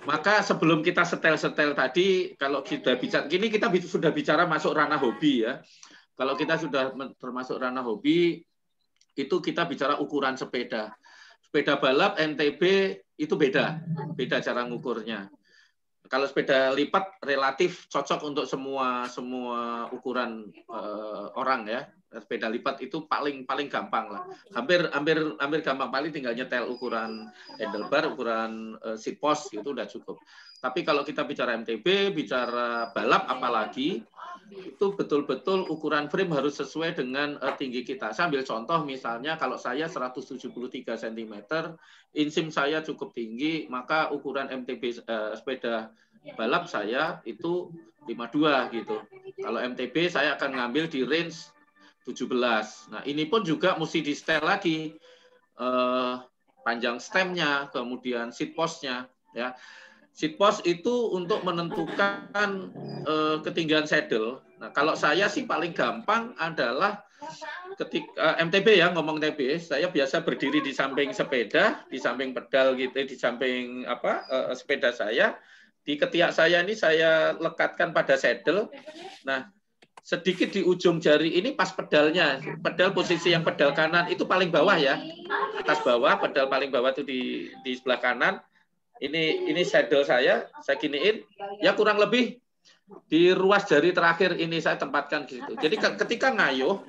Maka sebelum kita setel tadi, kalau kita bicara, gini kita sudah bicara masuk ranah hobi ya. Kalau kita sudah termasuk ranah hobi, itu kita bicara ukuran sepeda. Sepeda balap MTB itu beda cara ngukurnya. Kalau sepeda lipat relatif cocok untuk semua ukuran orang ya. Sepeda lipat itu paling gampang lah. Hampir gampang, paling tinggal nyetel ukuran handlebar, ukuran seat post itu udah cukup. Tapi kalau kita bicara MTB, bicara balap apalagi, itu betul-betul ukuran frame harus sesuai dengan tinggi kita. Saya ambil contoh misalnya kalau saya 173 cm, insim saya cukup tinggi, maka ukuran MTB sepeda balap saya itu 52 gitu. Kalau MTB saya akan ngambil di range 17. Nah, ini pun juga mesti di setel lagi panjang stemnya, kemudian seat postnya ya. Seat post itu untuk menentukan ketinggian saddle. Nah, kalau saya sih paling gampang adalah ketika MTB ya, ngomong MTB, saya biasa berdiri di samping sepeda, di samping pedal gitu, di samping sepeda saya. Di ketiak saya ini saya lekatkan pada saddle. Nah, sedikit di ujung jari ini pas pedalnya, pedal posisi yang pedal kanan itu paling bawah ya, atas bawah, pedal paling bawah itu di sebelah kanan. Ini saddle saya giniin, ya kurang lebih Di ruas jari terakhir ini saya tempatkan gitu. Jadi ketika ngayuh,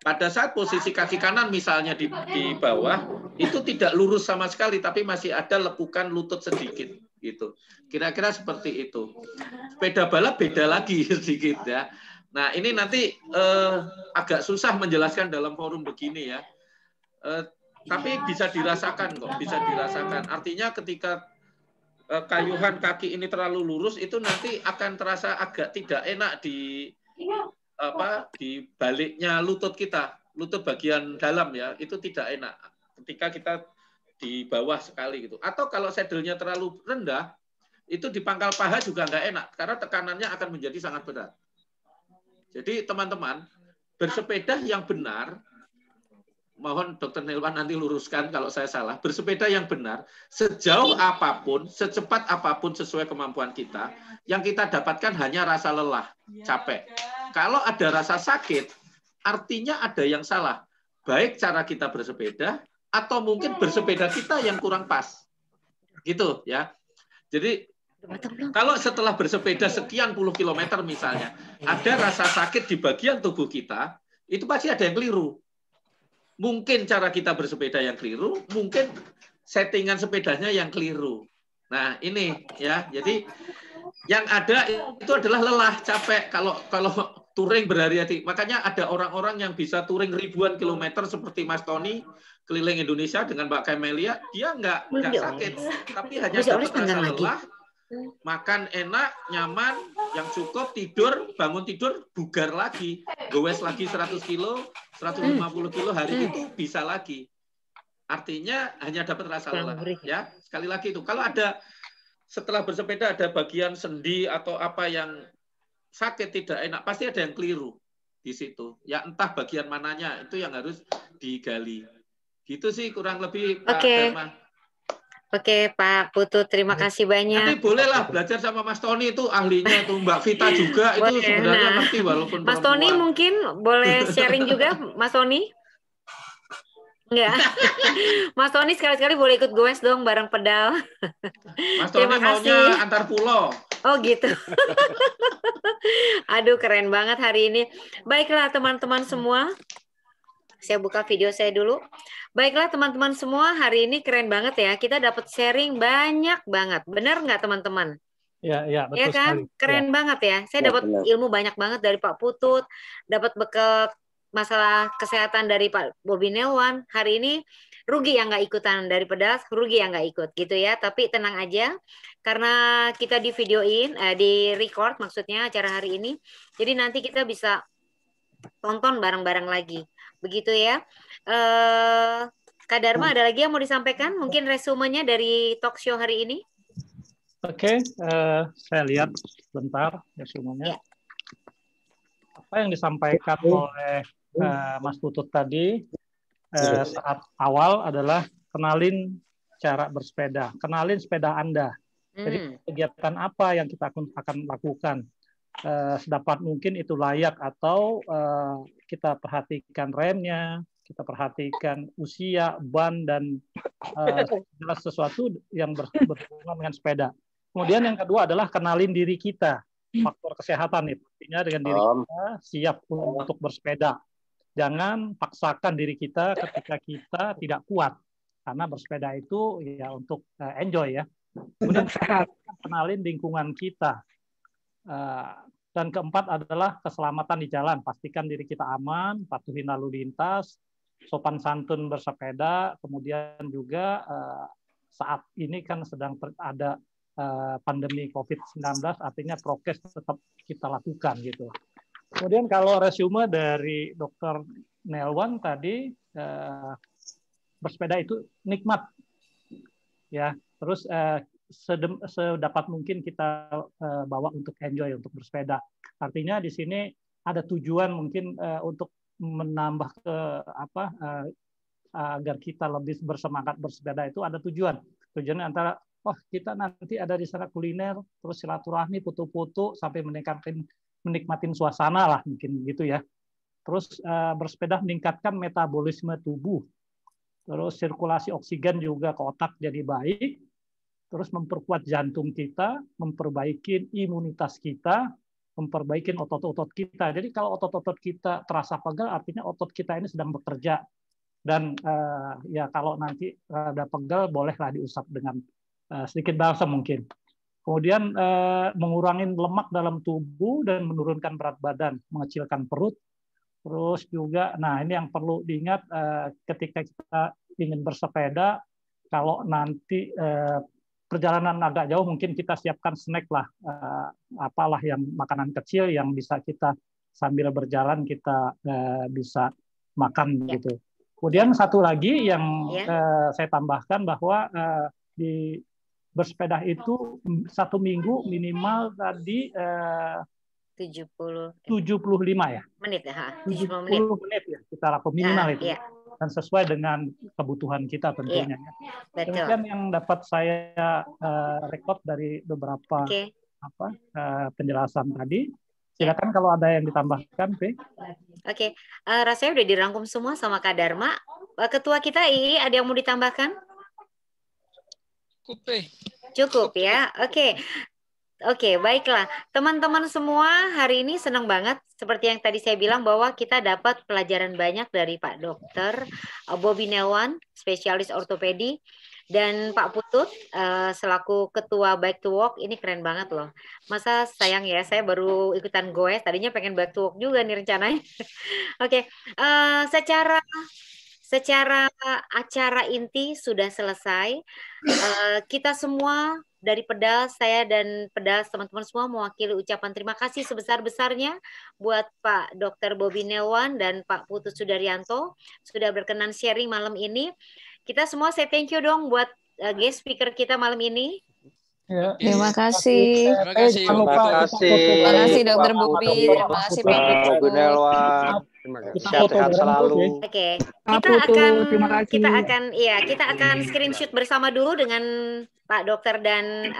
pada saat posisi kaki kanan misalnya di bawah, itu tidak lurus sama sekali, tapi masih ada lekukan lutut sedikit gitu. Kira-kira seperti itu. Sepeda balap beda lagi sedikit ya. Nah ini nanti agak susah menjelaskan dalam forum begini ya. Tapi bisa dirasakan kok, bisa dirasakan. Artinya ketika kayuhan kaki ini terlalu lurus, itu nanti akan terasa agak tidak enak di baliknya lutut kita, lutut bagian dalam ya, itu tidak enak ketika kita di bawah sekali gitu. Atau kalau saddle-nya terlalu rendah, itu di pangkal paha juga nggak enak karena tekanannya akan menjadi sangat berat. Jadi teman-teman, bersepeda yang benar, mohon Dr. Nelwan nanti luruskan kalau saya salah, bersepeda yang benar, sejauh apapun, secepat apapun sesuai kemampuan kita, yang kita dapatkan hanya rasa lelah, capek. Kalau ada rasa sakit, artinya ada yang salah. Baik cara kita bersepeda, atau mungkin bersepeda kita yang kurang pas. Gitu ya. Jadi, kalau setelah bersepeda sekian puluh kilometer misalnya, ada rasa sakit di bagian tubuh kita, itu pasti ada yang keliru. Mungkin cara kita bersepeda yang keliru, mungkin settingan sepedanya yang keliru. Nah, ini ya. Jadi yang ada itu adalah lelah, capek kalau touring berhari-hari. Makanya ada orang-orang yang bisa touring ribuan kilometer seperti Mas Tony keliling Indonesia dengan Mbak Camelia, dia nggak sakit, tapi hanya dapat rasa lelah, makan enak, nyaman, yang cukup, tidur, bangun tidur, bugar lagi, gowes lagi 100 kilo, 150 kilo hari itu bisa lagi. Artinya hanya dapat rasa lelah. Ya, sekali lagi itu. Kalau ada setelah bersepeda ada bagian sendi atau apa yang sakit tidak enak, pasti ada yang keliru di situ. Ya entah bagian mananya itu yang harus digali. Gitu sih kurang lebih Pak Dharma. Oke, Pak Putut, terima kasih banyak. Nanti bolehlah belajar sama Mas Tony, itu ahlinya itu, Mbak Vita juga itu sebenarnya ngerti walaupun Mas Tony mungkin boleh sharing juga, Mas Tony? Enggak. Mas Tony sekali-sekali boleh ikut goes dong bareng pedal. Mas Tony maunya antar pulau. Oh gitu. Aduh, keren banget hari ini. Baiklah teman-teman semua. Saya buka video saya dulu. Baiklah teman-teman semua, hari ini keren banget ya. Kita dapat sharing banyak banget. Benar nggak teman-teman? Ya, betul ya kan? sekali. Keren banget ya. Saya dapat ilmu banyak banget dari Pak Putut, dapat bekal masalah kesehatan dari Pak Bobi Nelwan. Hari ini rugi yang nggak ikutan dari pedas, rugi yang nggak ikut gitu ya. Tapi tenang aja, karena kita di videoin, di record maksudnya acara hari ini. Jadi nanti kita bisa tonton bareng-bareng lagi. Begitu ya. Kak Dharma, ada lagi yang mau disampaikan? Mungkin resumenya dari talk show hari ini? Oke, saya lihat sebentar resumenya. Ya. Apa yang disampaikan oleh Mas Putut tadi saat awal adalah kenalin cara bersepeda, kenalin sepeda Anda. Jadi kegiatan apa yang kita akan lakukan? Sedapat mungkin itu layak atau kita perhatikan remnya, kita perhatikan usia, ban, dan segala sesuatu yang berhubungan dengan sepeda. Kemudian yang kedua adalah kenalin diri kita, faktor kesehatan itu. Artinya dengan diri kita siap untuk bersepeda. Jangan paksakan diri kita ketika kita tidak kuat. Karena bersepeda itu ya untuk enjoy ya. Kemudian kenalin lingkungan kita. Dan keempat adalah keselamatan di jalan. Pastikan diri kita aman, patuhi lalu lintas, sopan santun bersepeda. Kemudian juga saat ini kan sedang ada pandemi COVID-19, artinya prokes tetap kita lakukan gitu. Kemudian kalau resume dari Dr. Nelwan tadi, bersepeda itu nikmat, ya. Terus sedapat mungkin kita bawa untuk enjoy, untuk bersepeda. Artinya di sini ada tujuan mungkin untuk menambah agar kita lebih bersemangat bersepeda itu ada tujuan. Tujuannya antara kita nanti ada di sana kuliner, terus silaturahmi, foto-foto sampai menikmatin suasana lah mungkin gitu ya. Terus bersepeda meningkatkan metabolisme tubuh. Terus sirkulasi oksigen juga ke otak jadi baik. Terus memperkuat jantung kita, memperbaiki imunitas kita, memperbaiki otot-otot kita. Jadi kalau otot-otot kita terasa pegal, artinya otot kita ini sedang bekerja. Dan ya kalau nanti ada pegal, bolehlah diusap dengan sedikit balsam mungkin. Kemudian mengurangi lemak dalam tubuh dan menurunkan berat badan, mengecilkan perut. Terus juga, nah ini yang perlu diingat ketika kita ingin bersepeda, kalau nanti perjalanan agak jauh, mungkin kita siapkan snack lah, apalah yang makanan kecil yang bisa kita sambil berjalan kita bisa makan gitu. Kemudian satu lagi yang saya tambahkan bahwa di bersepeda itu 1 minggu minimal tadi 75 ya. Menit ya. 70 menit ya, kita lakukan minimal itu. Iya. Dan sesuai dengan kebutuhan kita tentunya. Betul. Demikian yang dapat saya rekod dari beberapa penjelasan tadi. Silakan kalau ada yang ditambahkan, P. Oke, rasanya udah dirangkum semua sama Kak Dharma. Ketua kita ini ada yang mau ditambahkan? Cukup ya. Oke, baiklah. Teman-teman semua, hari ini senang banget. Seperti yang tadi saya bilang bahwa kita dapat pelajaran banyak dari Pak Dokter Bobi Nelwan, spesialis ortopedi, dan Pak Putut selaku ketua Bike to Walk. Ini keren banget loh. Masa sayang ya, saya baru ikutan goes. Tadinya pengen Bike to Walk juga nih rencananya. Oke, secara acara inti sudah selesai. Kita semua dari pedal, saya dan pedal teman-teman semua mewakili ucapan terima kasih sebesar-besarnya buat Pak Dr. Bobi Nelwan dan Pak Putut Sudaryanto sudah berkenan sharing malam ini. Kita semua say thank you dong buat guest speaker kita malam ini. Ya. Terima kasih. Terima kasih Dokter Bobi. Terima kasih Pak Bobi Nelwan. Sehat-sehat selalu. Oke. Pak Kita akan screenshot bersama dulu dengan Pak Dokter dan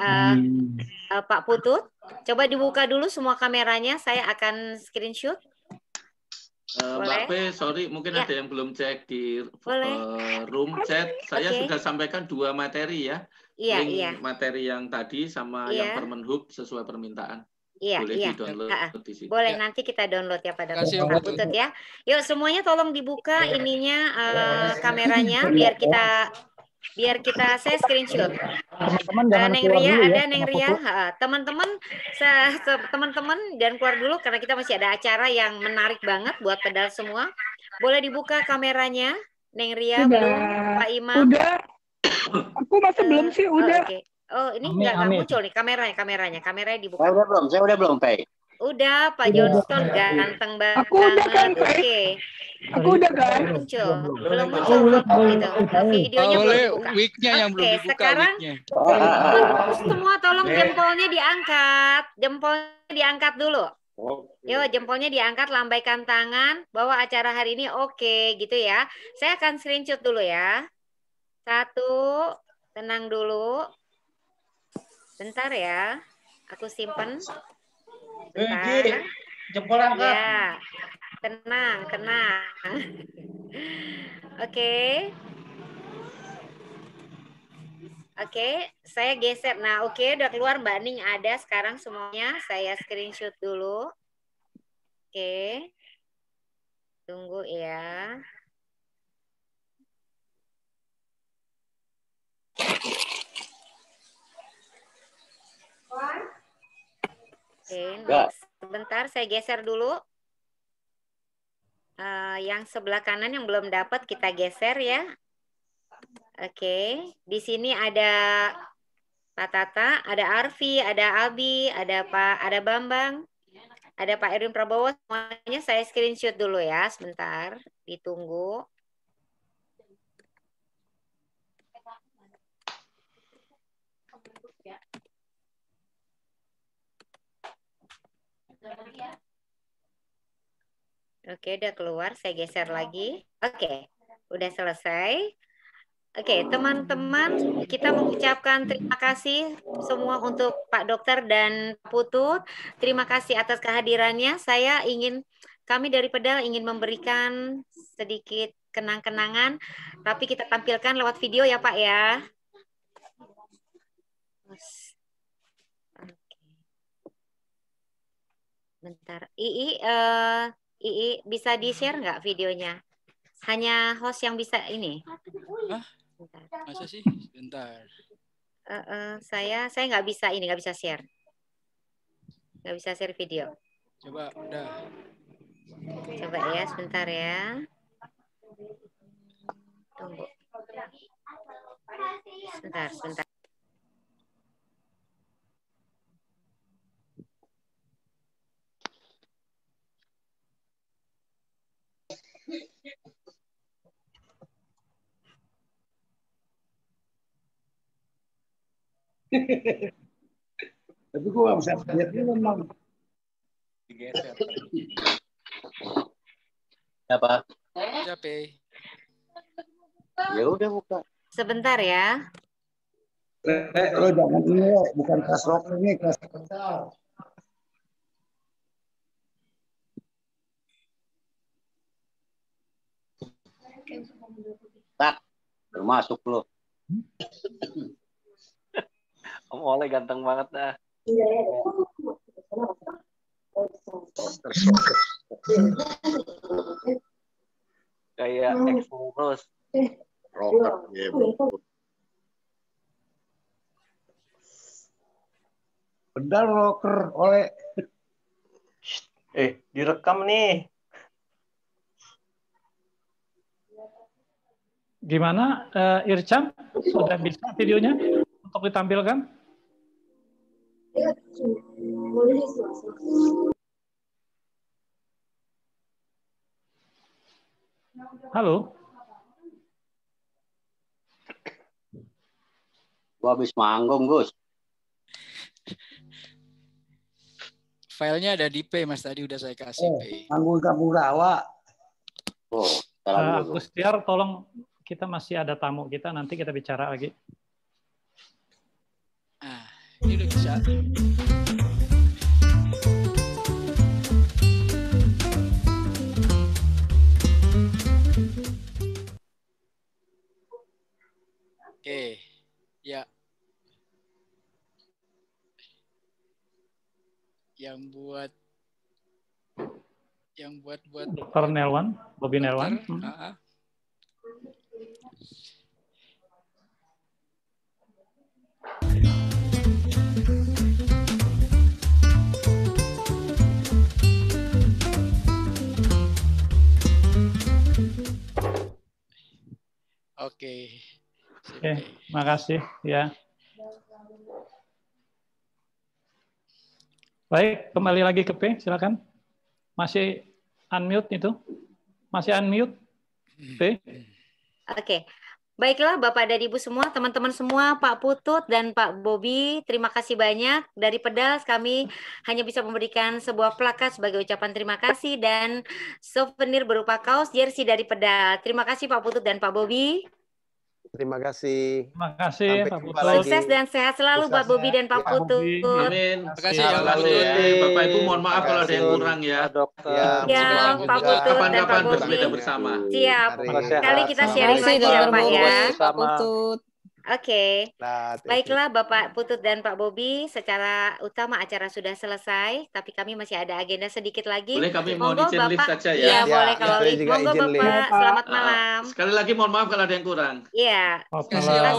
Pak Putut. Coba dibuka dulu semua kameranya. Saya akan screenshot. Mbak P, sorry, mungkin ada yang belum cek di room chat. Saya sudah sampaikan 2 materi ya. Link materi yang tadi sama yang Permenhub sesuai permintaan. Boleh di-download di sini. Boleh, nanti kita download ya Pak Putut ya. Yuk semuanya tolong dibuka ininya kameranya biar kita saya screenshot. Teman-teman jangan Neng keluar Ria dulu ada ya. Neng Ria. Teman-teman dan keluar dulu karena kita masih ada acara yang menarik banget buat pedal semua. Boleh dibuka kameranya, Neng Ria, belum, Pak Imam. Udah. Aku masa belum sih, udah. Oke. Oh, ini nggak muncul nih kameranya dibuka. Saya udah belum, Pak. Udah, Pak Johnston ganteng banget. Aku udah kan, Aku udah kan. Belum muncul gitu. Videonya belum dibuka. Week-nya yang belum dibuka. Sekarang semua tolong jempolnya diangkat dulu. Yo, jempolnya diangkat, lambaikan tangan bahwa acara hari ini oke gitu ya. Saya akan screenshot dulu ya. 1, tenang dulu. Bentar ya. Aku simpen. Bentar. Jempol angkat. Ya. Tenang. Oke, saya geser. Nah, udah keluar Mbak Ning ada sekarang semuanya. Saya screenshot dulu. Oke. Tunggu ya. Sebentar, saya geser dulu. Yang sebelah kanan yang belum dapat kita geser ya. Oke, di sini ada Pak Tata, ada Arfi, ada Abi, ada Bambang, ada Pak Erwin Prabowo. Semuanya saya screenshot dulu ya, sebentar, ditunggu. Oke, udah keluar. Saya geser lagi. Oke, udah selesai. Oke, teman-teman, kita mengucapkan terima kasih semua untuk Pak Dokter dan Putut. Terima kasih atas kehadirannya. Kami dari Pedal ingin memberikan sedikit kenang-kenangan, tapi kita tampilkan lewat video ya Pak ya. Bentar. Ii bisa di-share nggak videonya? Hanya host yang bisa ini. Hah? Bentar. Masa sih? Bentar. Saya nggak bisa ini, nggak bisa share. Nggak bisa share video. Coba, udah. Coba ya, sebentar ya. Tunggu. Sebentar. Tapi gue gak bisa lihat ini memang. Digeser. Apa? Capek. Ya udah buka. Sebentar ya. Lo jangan ini lo, bukan kelas rock ini, kelas kental. Tak, termasuk lo. Om Oleh ganteng banget dah. Kayak ex-terus. Rocker game. Benar rocker oleh. Direkam nih. Gimana, Ircam? Sudah bisa videonya untuk ditampilkan? Halo? Gua habis manggung, Gus. Filenya ada di P, Mas. Tadi udah saya kasih P. Manggung Kampung Rawa. Oh, Agustiar, tolong, kita masih ada tamu kita, nanti kita bicara lagi. Ini udah bisa. Oke, ya. Yang buat Dr. Nelwan, Bobi Nelwan. Oke, makasih ya. Baik, kembali lagi ke P, silakan. Masih unmute itu? Masih unmute? P? Oke. Baiklah Bapak dan Ibu semua, teman-teman semua, Pak Putut dan Pak Bobi, terima kasih banyak. Dari Pedas kami hanya bisa memberikan sebuah plakat sebagai ucapan terima kasih dan souvenir berupa kaos jersey dari Pedas. Terima kasih Pak Putut dan Pak Bobi. Terima kasih. Terima kasih Pak Putut. Sukses dan sehat selalu Pak Bobi dan Pak Putut. Amin. Terima kasih selalu ya. Bapak Ibu mohon maaf kalau ada yang kurang ya. Ya, Pak Putut dan Pak Kapan-kapan Bobi. bersepeda bersama. Siap. Kali kita sharing lagi ya Pak ya. Pak Putut. Oke. Baiklah Bapak Putut dan Pak Bobi, secara utama acara sudah selesai, tapi kami masih ada agenda sedikit lagi. Boleh kami mohon Monggo izin lift Bapak. saja ya. Iya, boleh kalau saya lift. juga Monggo izin Bapak, lift. selamat malam. Sekali lagi mohon maaf kalau ada yang kurang. Iya. Selamat malam.